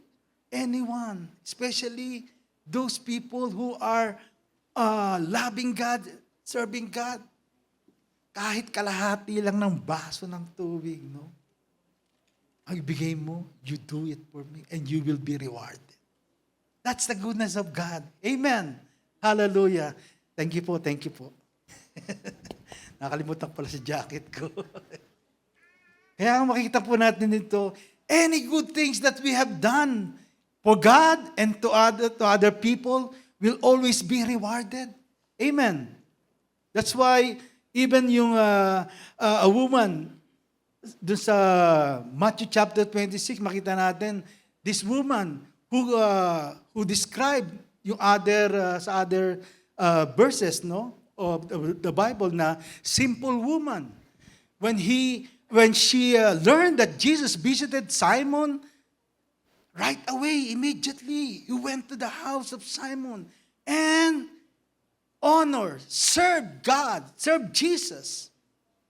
anyone, especially those people who are loving God, serving God. Kahit kalahati lang ng baso ng tubig, no? Ang ibigay mo, you do it for me, and you will be rewarded. That's the goodness of God. Amen. Hallelujah. Thank you po, thank you po. Nakalimutan pala sa jacket ko. Kaya makikita po natin dito, any good things that we have done for God and to other people will always be rewarded. Amen. That's why even yung a woman, dun sa Matthew chapter 26, makita natin, this woman who described yung sa other verses, no, of the Bible, na simple woman. When she learned that Jesus visited Simon, right away, immediately, he went to the house of Simon and served God, served Jesus.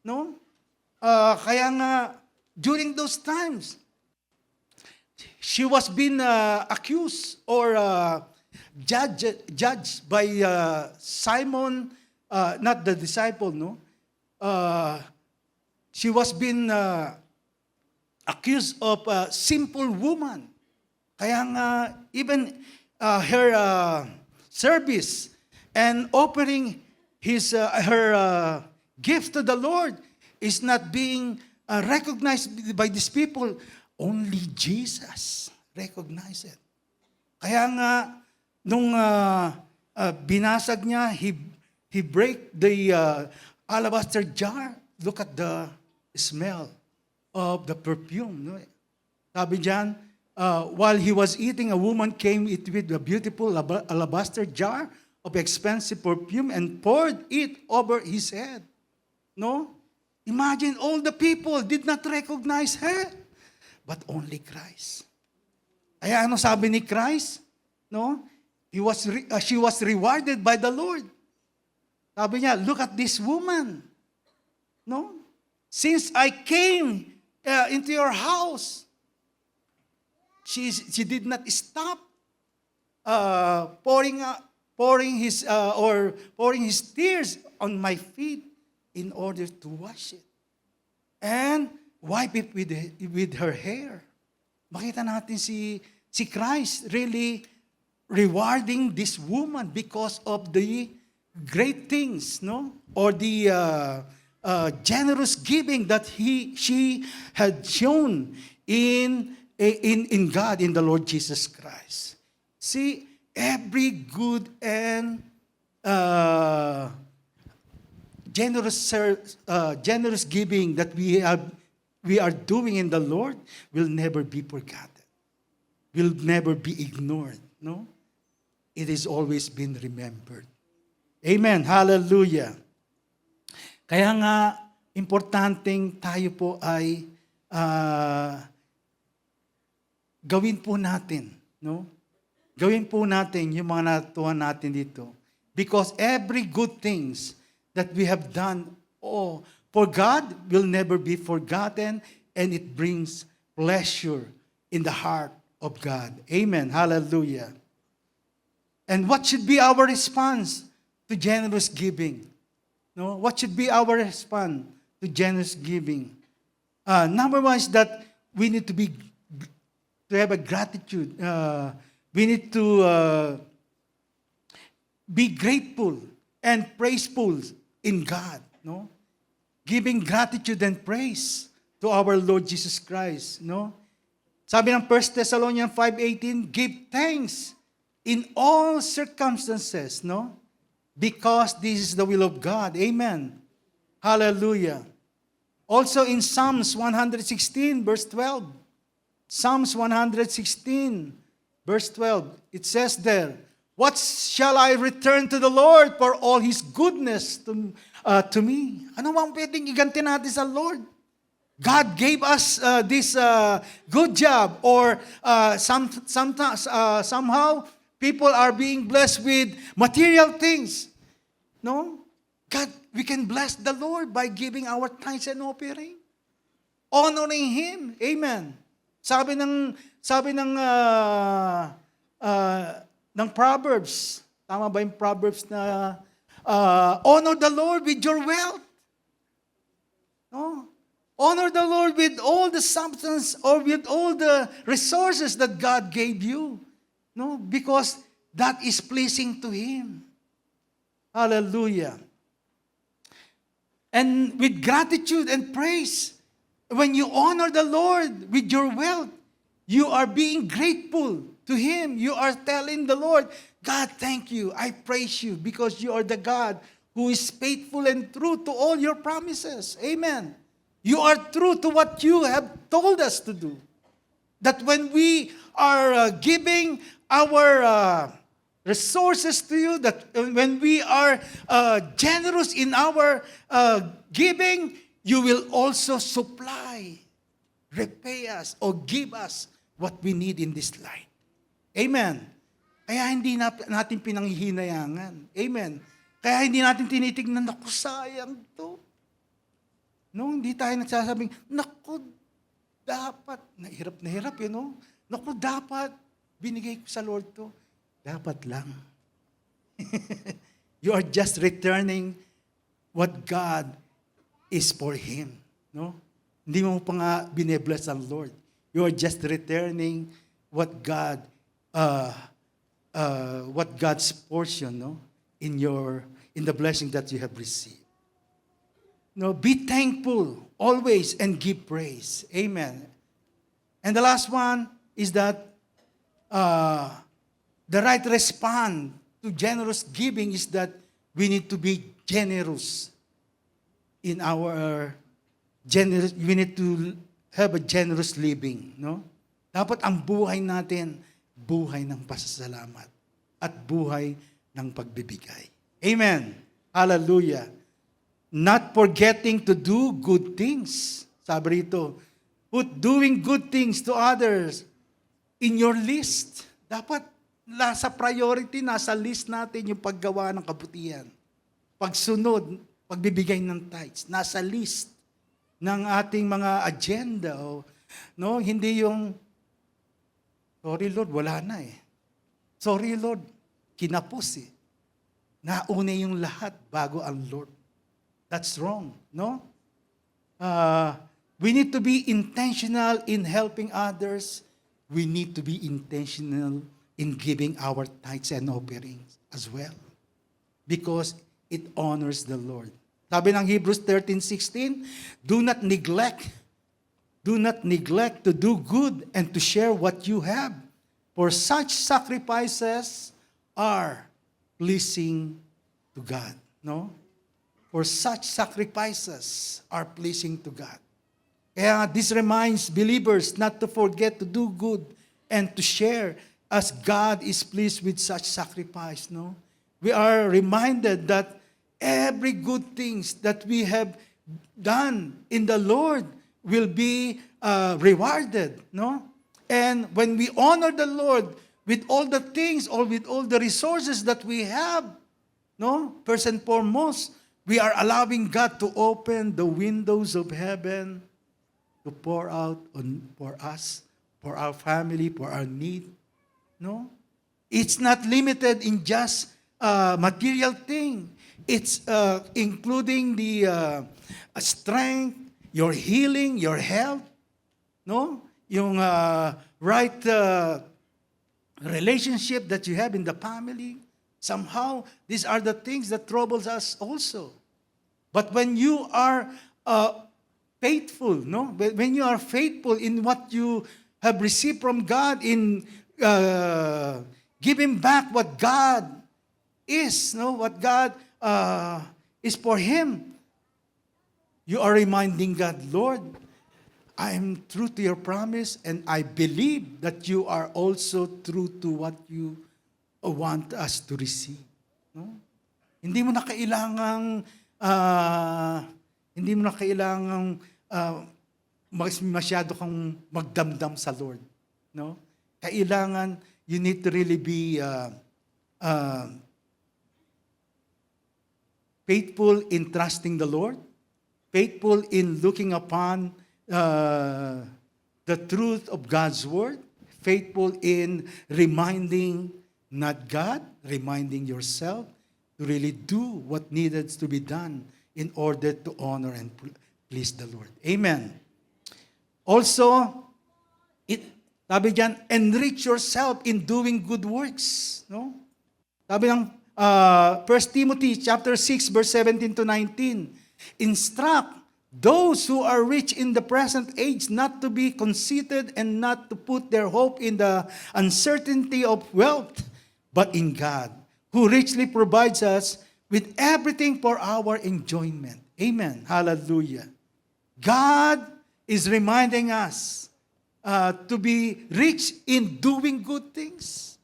No? Kaya nga, during those times, she was being accused or judged by Simon, not the disciple, no? She was being accused of a simple woman. Kaya nga, even her service and offering her gift to the Lord is not being recognized by these people. Only Jesus recognized it. Kaya nga, nung binasag niya, he break the alabaster jar. Look at the smell of the perfume. No? Sabi diyan, while he was eating, a woman came with a beautiful alabaster jar of expensive perfume and poured it over his head. No? Imagine, all the people did not recognize her, but only Christ. Kaya ano sabi ni Christ? No? She was rewarded by the Lord. Sabi niya, look at this woman. No? Since I came into your house, she did not stop pouring his tears on my feet in order to wash it and wipe it with her hair. Makita natin si Christ really rewarding this woman because of the great things, no? Or the generous giving that she had shown in God, in the Lord Jesus Christ. See, every good and generous giving that we are doing in the Lord will never be forgotten, will never be ignored. No, it is always been remembered. Amen. Hallelujah. Kaya nga, importanteng tayo po ay gawin po natin, no? Gawin po natin yung mga natuwa natin dito. Because every good things that we have done for God will never be forgotten, and it brings pleasure in the heart of God. Amen. Hallelujah. And what should be our response to generous giving? No? What should be our response to generous giving? Number one is that we need to have a gratitude. We need to be grateful and praiseful in God. No, giving gratitude and praise to our Lord Jesus Christ. No, sabi ng 1 Thessalonians 5:18, give thanks in all circumstances. No, because this is the will of God. Amen. Hallelujah. Also in Psalms 116 verse 12. Psalms 116 verse 12. It says there, what shall I return to the Lord for all His goodness to me? Ano bang pwedeng iganti natin sa Lord? God gave us this good job, or somehow people are being blessed with material things. No? God, we can bless the Lord by giving our tithes and offering, honoring Him. Amen. Sabi ng Proverbs, tama ba yung Proverbs na honor the Lord with your wealth? No? Honor the Lord with all the substance or with all the resources that God gave you. No? Because that is pleasing to Him. Hallelujah. And with gratitude and praise, When you honor the Lord with your wealth, you are being grateful to Him. You are telling the Lord, God, thank you. I praise you because you are the God who is faithful and true to all your promises. Amen. You are true to what you have told us to do. That when we are giving our resources to you, that when we are generous in our giving, you will also supply, repay us, or give us what we need in this life. Amen. Kaya hindi natin pinanghihinayangan. Amen. Kaya hindi natin tinitignan, naku, sayang to. No, hindi tayo nagsasabing, naku, dapat, na hirap yun, no? Naku, dapat, binigay ko sa Lord to. Dapat lang. You are just returning what God is for Him. No? Hindi mo pa nga binebless ang Lord. You are just returning what God's portion, no? In the blessing that you have received. No, be thankful always and give praise. Amen. And the last one is that the right response to generous giving is that we need to be generous in our generous. We need to have a generous living, no? Dapat ang buhay natin buhay ng pasasalamat at buhay ng pagbibigay. Amen. Hallelujah. Not forgetting to do good things. Sabi rito, put doing good things to others in your list. Dapat nasa priority, nasa list natin yung paggawa ng kabutihan. Pagsunod, pagbibigay ng tithes, nasa list ng ating mga agenda. No? Hindi yung, sorry Lord, wala na eh. Sorry Lord, kinapos eh. Nauna yung lahat bago ang Lord. That's wrong, no? We need to be intentional in helping others. We need to be intentional in giving our tithes and offerings as well. Because it honors the Lord. Sabi ng Hebrews 13:16, do not neglect to do good and to share what you have. For such sacrifices are pleasing to God. No? For such sacrifices are pleasing to God. Kaya this reminds believers not to forget to do good and to share as God is pleased with such sacrifice. No? We are reminded that every good things that we have done in the Lord will be rewarded. No? And when we honor the Lord with all the things or with all the resources that we have, no? First and foremost, we are allowing God to open the windows of heaven to pour out for us, for our family, for our need. No? It's not limited in just material thing. It's including the strength, your healing, your health, no? Yung right relationship that you have in the family. Somehow, these are the things that troubles us also. But when you are faithful, no? When you are faithful in what you have received from God, in giving back what God is, no? What God is for Him, you are reminding God, Lord, I am true to your promise, and I believe that you are also true to what you want us to receive. No? Hindi mo na kailangang masyado kang magdamdam sa Lord. No? Kailangan, you need to really be faithful in trusting the Lord, faithful in looking upon the truth of God's word, faithful in reminding not God, reminding yourself to really do what needed to be done in order to honor and please the Lord. Amen. Also, sabi diyan, enrich yourself in doing good works. No? Sabi ng 1 Timothy chapter 6 verse 17 to 19, instruct Those who are rich in the present age, not to be conceited and not to put their hope in the uncertainty of wealth, but in God, who richly provides us with everything for our enjoyment. Amen. Hallelujah. God is reminding us to be rich in doing good things.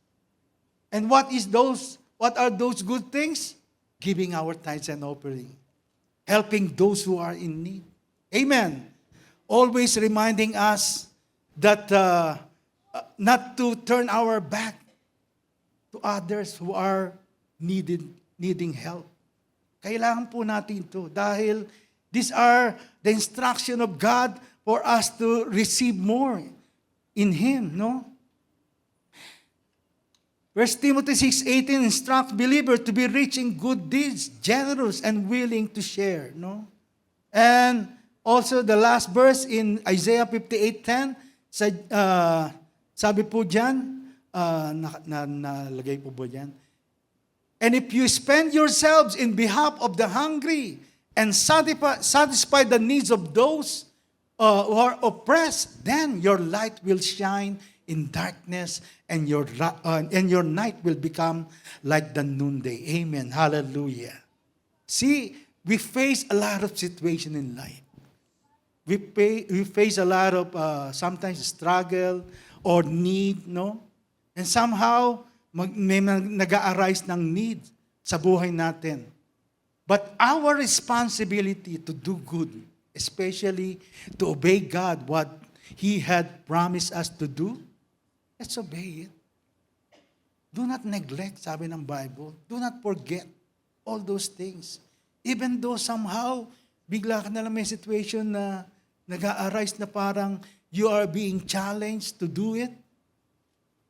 And what are those good things? Giving our tithes and offering. Helping those who are in need. Amen. Always reminding us that not to turn our back to others who are needing help. Kailangan po natin ito dahil these are the instruction of God for us to receive more in Him, no? 1 Timothy 6:18 instructs believer to be rich in good deeds, generous and willing to share, no? And also the last verse in Isaiah 58:10, sabi po diyan, nalagay po ba diyan? And if you spend yourselves in behalf of the hungry and satisfy the needs of those who are oppressed, then your light will shine in darkness, and your night will become like the noonday. Amen. Hallelujah. See, we face a lot of situation in life. We face a lot of sometimes struggle or need, no? And somehow, may nag-a-arise ng need sa buhay natin. But our responsibility to do good, especially to obey God, what He had promised us to do, let's obey it. Do not neglect, sabi ng Bible. Do not forget all those things. Even though somehow, bigla ka na lang may situation na nag-a-arise na parang you are being challenged to do it.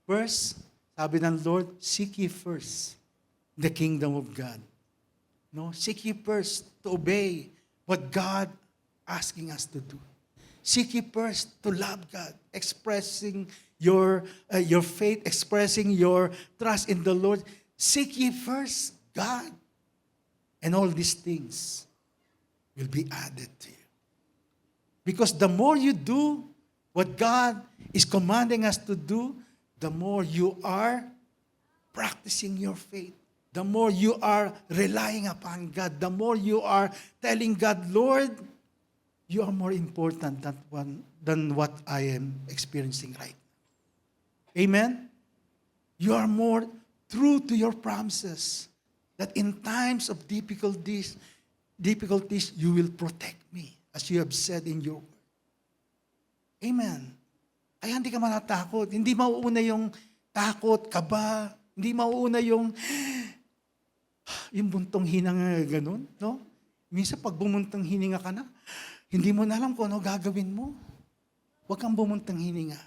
First, sabi ng Lord, seek ye first the kingdom of God. No? Seek ye first to obey what God asking us to do. Seek ye first to love God, expressing your faith, expressing your trust in the Lord. Seek ye first God. And all these things will be added to you. Because the more you do what God is commanding us to do, the more you are practicing your faith. The more you are relying upon God. The more you are telling God, Lord, you are more important than what I am experiencing right now. Amen? You are more true to your promises. That in times of difficulties, you will protect me, as you have said in your word. Amen. Kaya hindi ka matatakot. Hindi mauuna yung takot, kaba. Hindi mauuna yung buntong hininga ganun, no? Minsan pag bumuntong hininga ka na, hindi mo na alam kung ano gagawin mo. Huwag kang bumuntong hininga.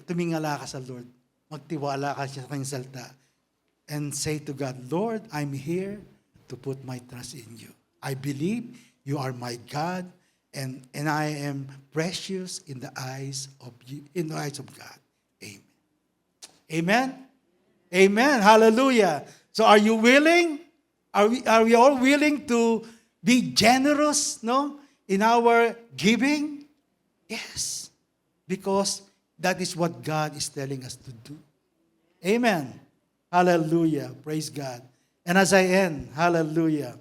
Tumingala ka sa Lord. Magtiwala ka sa kanyang salita. And say to God, Lord, I'm here to put my trust in you. I believe you are my God, and I am precious in the eyes of you, in the eyes of God. Amen. Amen? Amen. Hallelujah. So are you willing? Are we all willing to be generous, no, in our giving? Yes. Because that is what God is telling us to do. Amen. Hallelujah. Praise God. And as I end, hallelujah.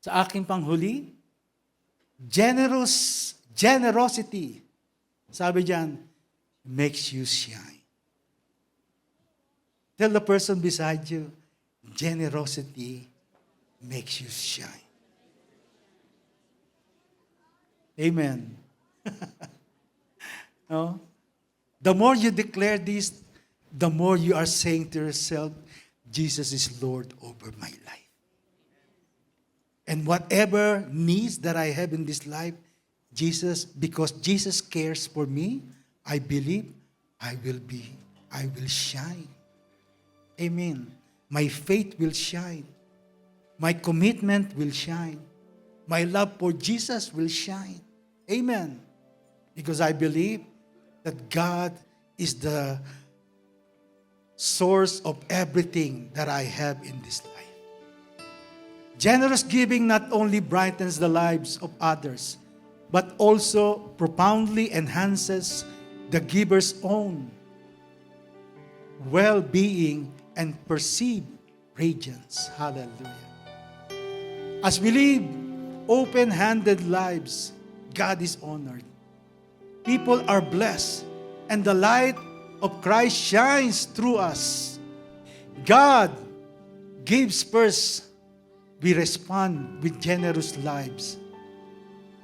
Sa aking panghuli, generosity, sabi diyan, makes you shine. Tell the person beside you, generosity makes you shine. Amen. No? The more you declare this, the more you are saying to yourself, Jesus is Lord over my life. And whatever needs that I have in this life, because Jesus cares for me, I believe I will shine. Amen. My faith will shine. My commitment will shine. My love for Jesus will shine. Amen. Because I believe that God is the source of everything that I have in this life. Generous giving not only brightens the lives of others, but also profoundly enhances the giver's own well-being and perceived radiance. Hallelujah. As we live open-handed lives, God is honored. People are blessed, and the light of Christ shines through us. God gives first. We respond with generous lives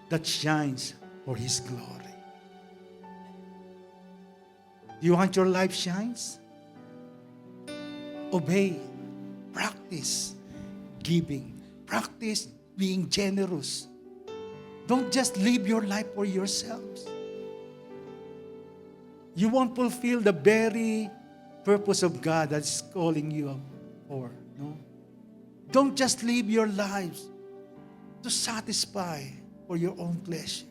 that shines for His glory. Do you want your life shines? Obey. Practice giving. Practice being generous. Don't just live your life for yourselves. You won't fulfill the very purpose of God that's calling you for. No? Don't just live your lives to satisfy for your own pleasure.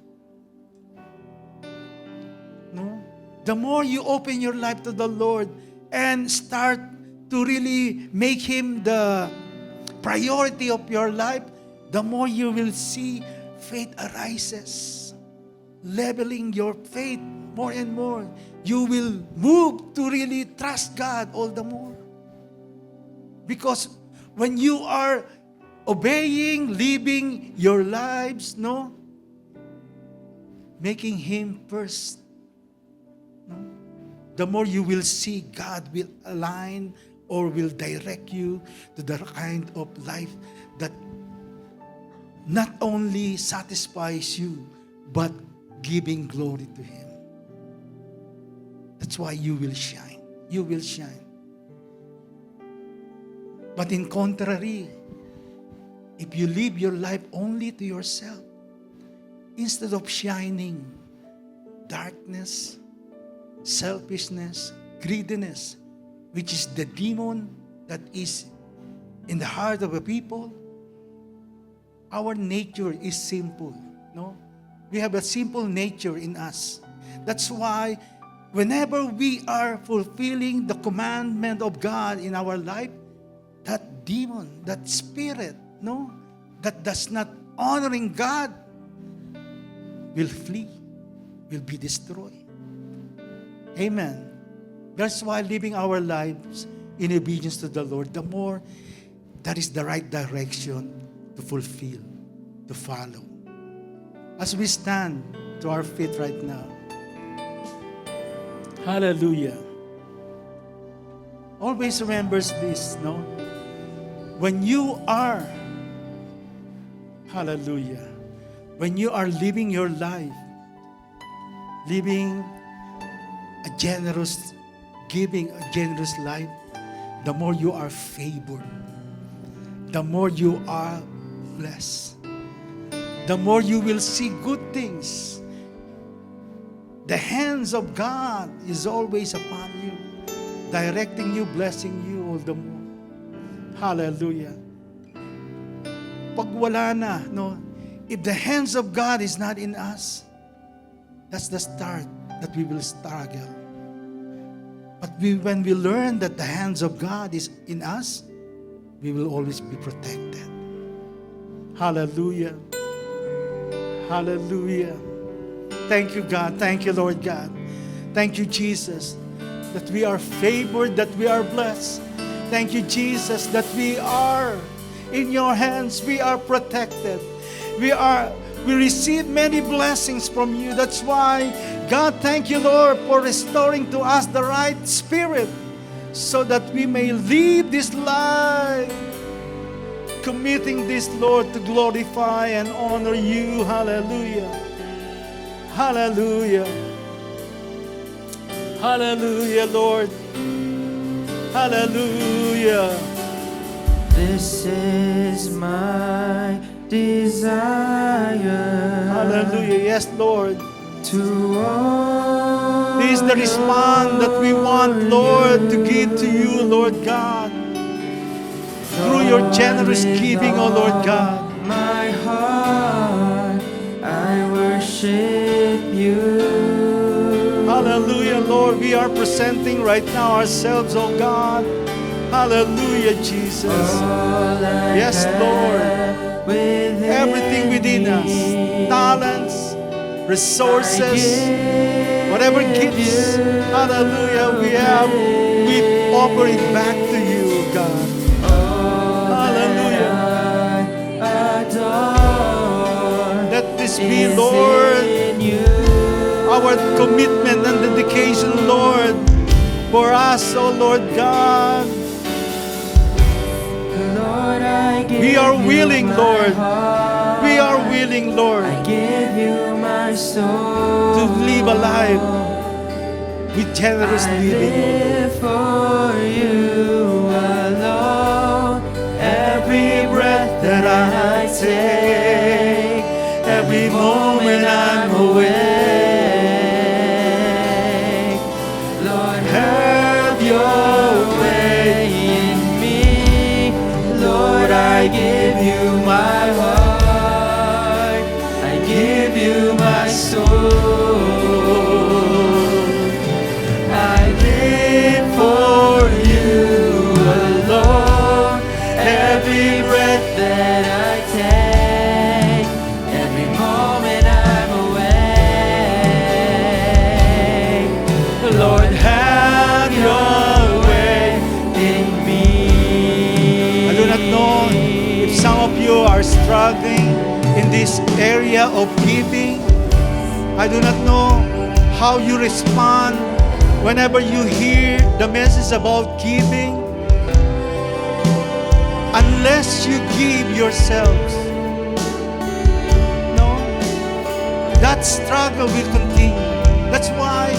No? The more you open your life to the Lord and start to really make Him the priority of your life, the more you will see faith arises, leveling your faith more and more. You will move to really trust God all the more. Because when you are obeying, living your lives, no, making Him first, no, the more you will see God will align or will direct you to the kind of life that not only satisfies you, but giving glory to Him. That's why you will shine. You will shine. But in contrary, if you live your life only to yourself, instead of shining, darkness, selfishness, greediness, which is the demon that is in the heart of a people, our nature is simple. No? We have a simple nature in us. That's why whenever we are fulfilling the commandment of God in our life, that demon, that spirit, no, that does not honoring God will flee, will be destroyed. Amen. That's why living our lives in obedience to the Lord, the more that is the right direction to fulfill, to follow. As we stand to our feet right now, hallelujah. Always remembers this, no? When you are, hallelujah, when you are living your life, living a generous, giving a generous life, the more you are favored, the more you are blessed, the more you will see good things. The hands of God is always upon you, directing you, blessing you all the more. Hallelujah. Pag wala na, no, if the hands of God is not in us, that's the start that we will struggle. But when we learn that the hands of God is in us, we will always be protected. Hallelujah. Hallelujah. Thank you, God. Thank you, Lord God. Thank you, Jesus, that we are favored, that we are blessed. Thank you, Jesus, that we are in your hands. We are protected. We receive many blessings from you. That's why, God, thank you, Lord, for restoring to us the right spirit so that we may live this life, committing this, Lord, to glorify and honor you. Hallelujah. Hallelujah. Hallelujah, Lord. Hallelujah. This is my desire. Hallelujah. Yes, Lord. To honor This is the response that we want, Lord, to give to you, Lord God. Through your generous giving, O Lord God. my heart, I worship you. Hallelujah, Lord, we are presenting right now ourselves, oh God. Hallelujah, Jesus. Yes, Lord. Everything within us, talents, resources, whatever gifts, hallelujah, we offer it back to you, God. Hallelujah. Let this be, Lord, our commitment and dedication, Lord, for us, oh Lord God. We are willing, Lord. We are willing, Lord, I give you my soul. to live a life with generous I living. live for you alone. Every breath that I take, every moment I'm awake. Lord, have your way in me. Lord, I give you my heart. I give you my soul. I live for you alone. Every breath that I take, every moment I'm awake. Lord, have your way in me. I do not know if some of you are struggling in this area of giving. I do not know how you respond whenever you hear the message about giving. Unless you give yourselves, no, that struggle will continue. That's why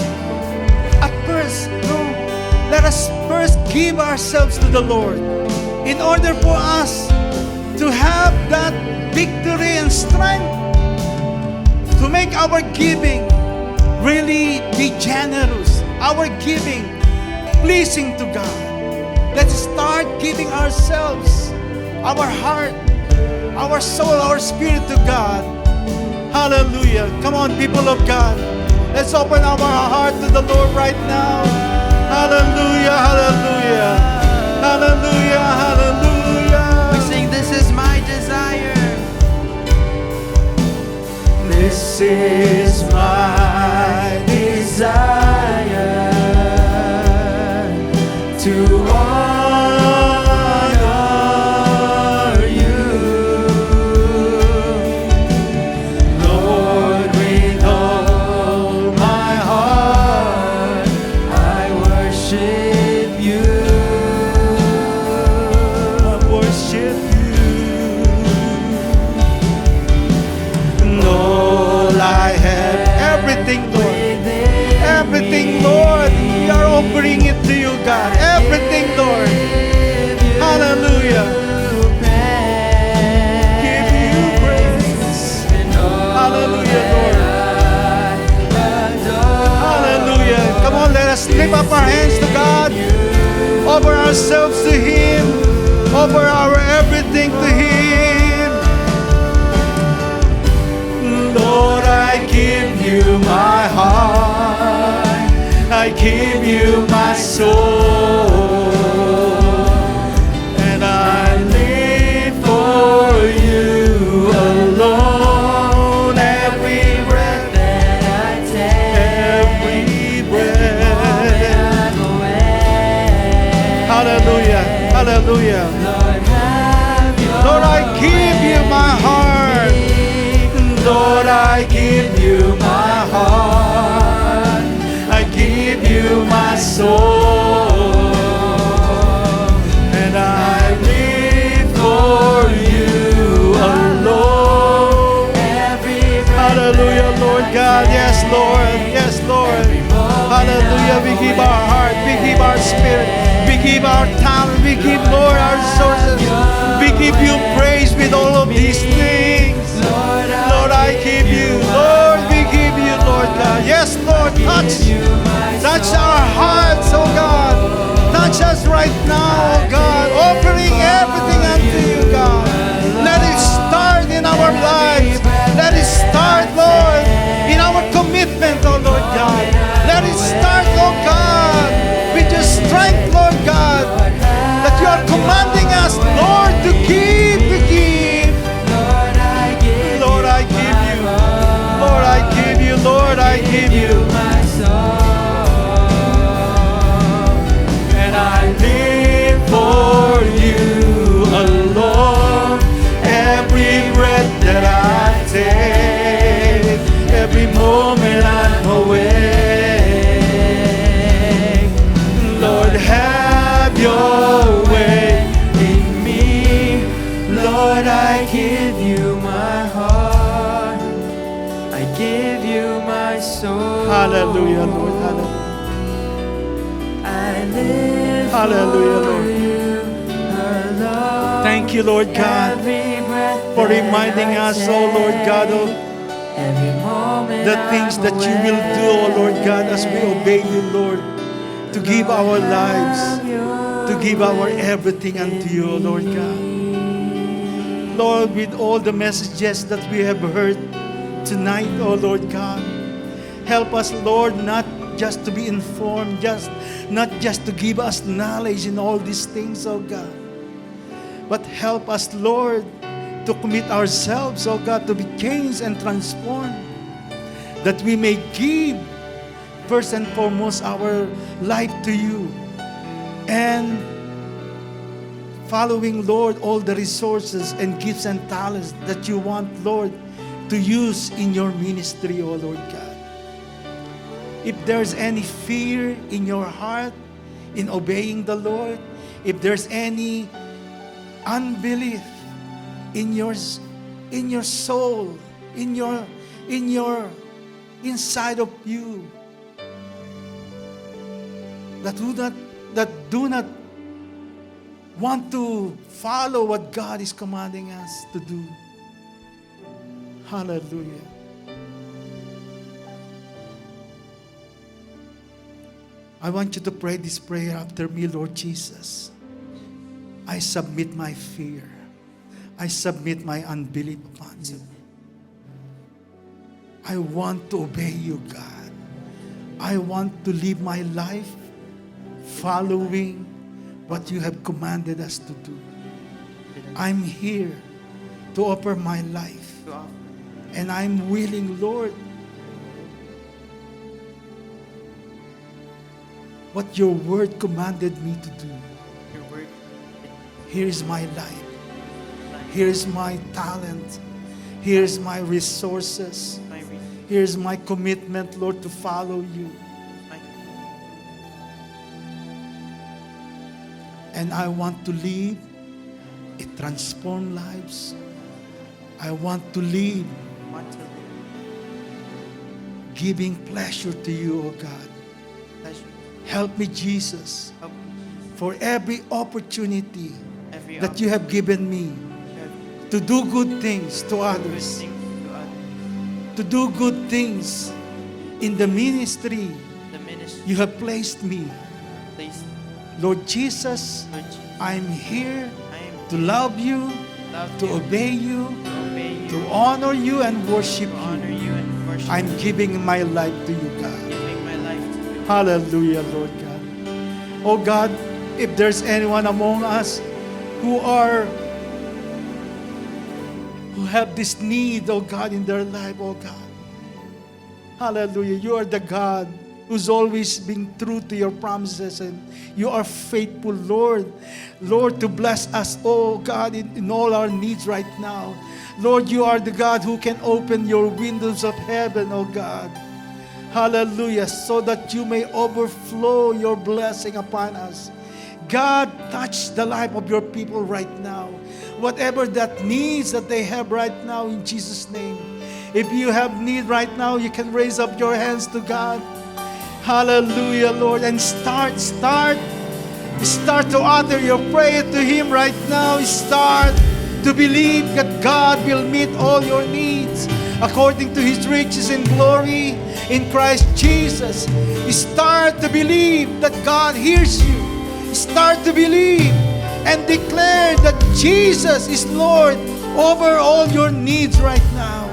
at first, no, let us first give ourselves to the Lord in order for us to have that victory and strength to make our giving really be generous, our giving pleasing to God. Let's start giving ourselves, our heart, our soul, our spirit to God. Hallelujah. Come on, people of God. Let's open our heart to the Lord right now. Hallelujah, hallelujah. Hallelujah, hallelujah. We sing, this is my desire. This is my desire to honor you, Lord, with all my heart. I worship you. I worship you. All I have, everything, Lord. Everything, Lord. We are offering it to you, God. Everything, Lord. Hallelujah. Give you praise. Hallelujah, Lord. Hallelujah. Come on, let us lift up our hands to God. Offer ourselves to Him. Offer our everything to Him. Lord, I give you my heart. I give you my soul. And I live for you alone. Every breath that I take, every breath. I'm awake. Hallelujah. Hallelujah. Lord, have your Lord, I give you my heart. Lord, I give you my heart. I give you my soul. And I live for you alone. every breath. Hallelujah, Lord God. Yes, Lord. Yes, Lord. Hallelujah. We give our heart. We give our spirit. We give our talent. We give, Lord, our resources. We give you praise with all of these things. Lord, I give you. Lord, we give you, Lord God. Yes, Lord, touch our hearts, oh God. Touch us right now, oh God. Offering everything unto you, God. Let it start in our lives. Let it start, Lord, in our commitment, oh Lord God. Let it start, oh Lord, I give you my heart. I give you my soul. Hallelujah, Lord. Hallelujah. I live Hallelujah, for Lord. you alone. Thank you, Lord God, Every breath for that reminding I us, oh Lord God, of every moment the things that you will do, oh Lord God, as we obey you, Lord, to give our lives, to give our everything unto you, oh Lord God. Lord, with all the messages that we have heard tonight, oh Lord God, help us, Lord, not just to be informed, not just to give us knowledge in all these things, oh God, but help us, Lord, to commit ourselves, oh God, to be changed and transformed, that we may give first and foremost our life to you, and following, Lord, all the resources and gifts and talents that you want, Lord, to use in your ministry, oh Lord God. If there's any fear in your heart in obeying the Lord, if there's any unbelief in your soul, in your inside of you, that do not want to follow what God is commanding us to do. Hallelujah. I want you to pray this prayer after me, Lord Jesus. I submit my fear. I submit my unbelief upon you. I want to obey you, God. I want to live my life following what you have commanded us to do. I'm here to offer my life. And I'm willing, Lord, what your word commanded me to do. Here is my life. Here is my talent. Here is my resources. Here is my commitment, Lord, to follow you. And I want to live a transformed lives. I want to live giving pleasure to you, O God. Help me, Jesus, for every opportunity that you have given me to do good things to others, to do good things in the ministry you have placed me. Lord Jesus, I'm here to love you, to obey you, to honor you and worship you. I'm giving my life to you, God. Hallelujah, Lord God. Oh God, if there's anyone among us who have this need, oh God, in their life, oh God. Hallelujah. You are the God who's always been true to your promises, and you are faithful, Lord. Lord, to bless us, oh God, in all our needs right now. Lord, you are the God who can open your windows of heaven, oh God. Hallelujah. So that you may overflow your blessing upon us. God, touch the life of your people right now. Whatever that needs that they have right now, in Jesus' name. If you have need right now, you can raise up your hands to God. Hallelujah, Lord. And start to utter your prayer to Him right now. Start to believe that God will meet all your needs according to His riches and glory in Christ Jesus. Start to believe that God hears you. Start to believe and declare that Jesus is Lord over all your needs right now.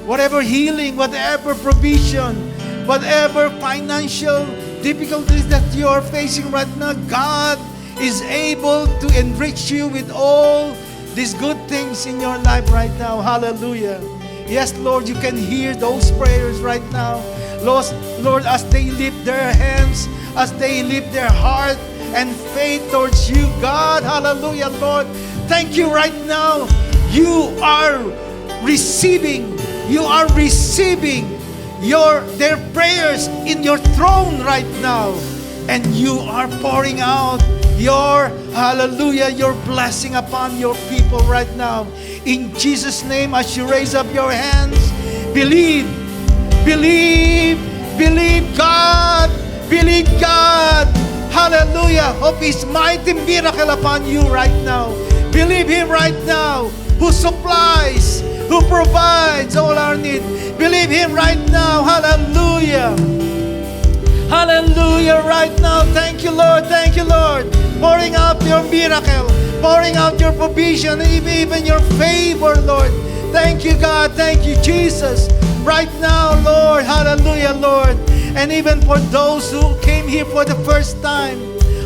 Whatever healing, whatever provision, whatever financial difficulties that you are facing right now, God is able to enrich you with all these good things in your life right now. Hallelujah. Yes, Lord, you can hear those prayers right now. Lord, as they lift their hands, as they lift their heart and faith towards you, God. Hallelujah, Lord. Thank you right now. You are receiving their prayers in your throne right now. And you are pouring out your, hallelujah, your blessing upon your people right now. In Jesus' name, as you raise up your hands, believe, believe, believe God, believe God. Hallelujah. Of His mighty miracle upon you right now. Believe Him right now, who supplies, who provides all our need. Believe Him right now. Hallelujah. Hallelujah right now. Thank you, Lord. Thank you, Lord. Pouring out your miracle, pouring out your provision, even your favor, Lord. Thank you, God. Thank you, Jesus. Right now, Lord. Hallelujah, Lord. And even for those who came here for the first time,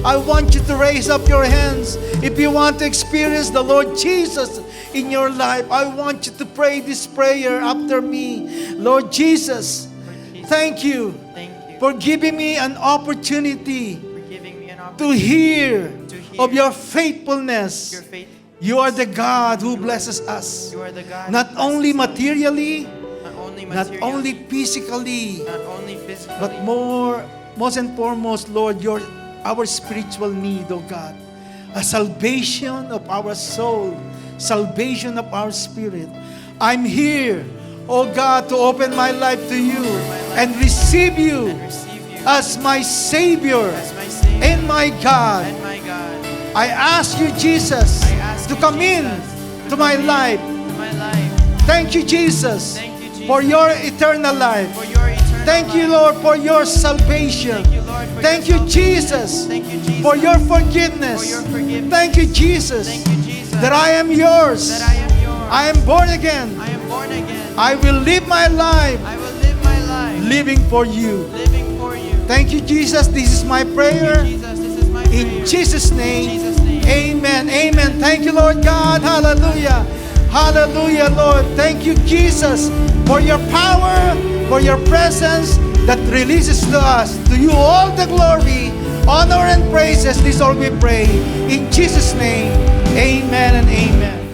I want you to raise up your hands. If you want to experience the Lord Jesus in your life, I want you to pray this prayer after me. Lord Jesus, thank you Thank you for giving me an opportunity for giving me an to opportunity hear to hear of your your faithfulness. faith. You are the God who blesses us, You are the God not who only blesses us, materially, not not only only materially, physically, not only physically, but most and foremost, Lord, our spiritual need, oh God. A salvation of our soul, salvation of our spirit. I'm here, oh God, to open my life to you and receive you and receive you as my Savior as my Savior and my God. and my God. I ask you, Jesus, I ask to you, come in Jesus, to my life. to my life. Thank you, Jesus, Thank you, Jesus, for your eternal life. for your eternal Thank you, life. Lord, for your salvation. Thank you, Lord, for Thank your you, Jesus, Thank you, Jesus, for your forgiveness. for your forgiveness. Thank you, Jesus, Thank you, Jesus, that I am yours. that I am yours. I am born again. I am born again. I will live my life I will live my life living for you. living for you. Thank you, Jesus. This is my prayer. Jesus, this is my In prayer. Jesus' In name, Jesus' name. amen. Amen. Thank you, Lord God. Hallelujah. Hallelujah, Lord. Thank you, Jesus, for your power, for your presence that releases to us. To you all the glory, honor, and praises. This all we pray. In Jesus' name, amen and amen.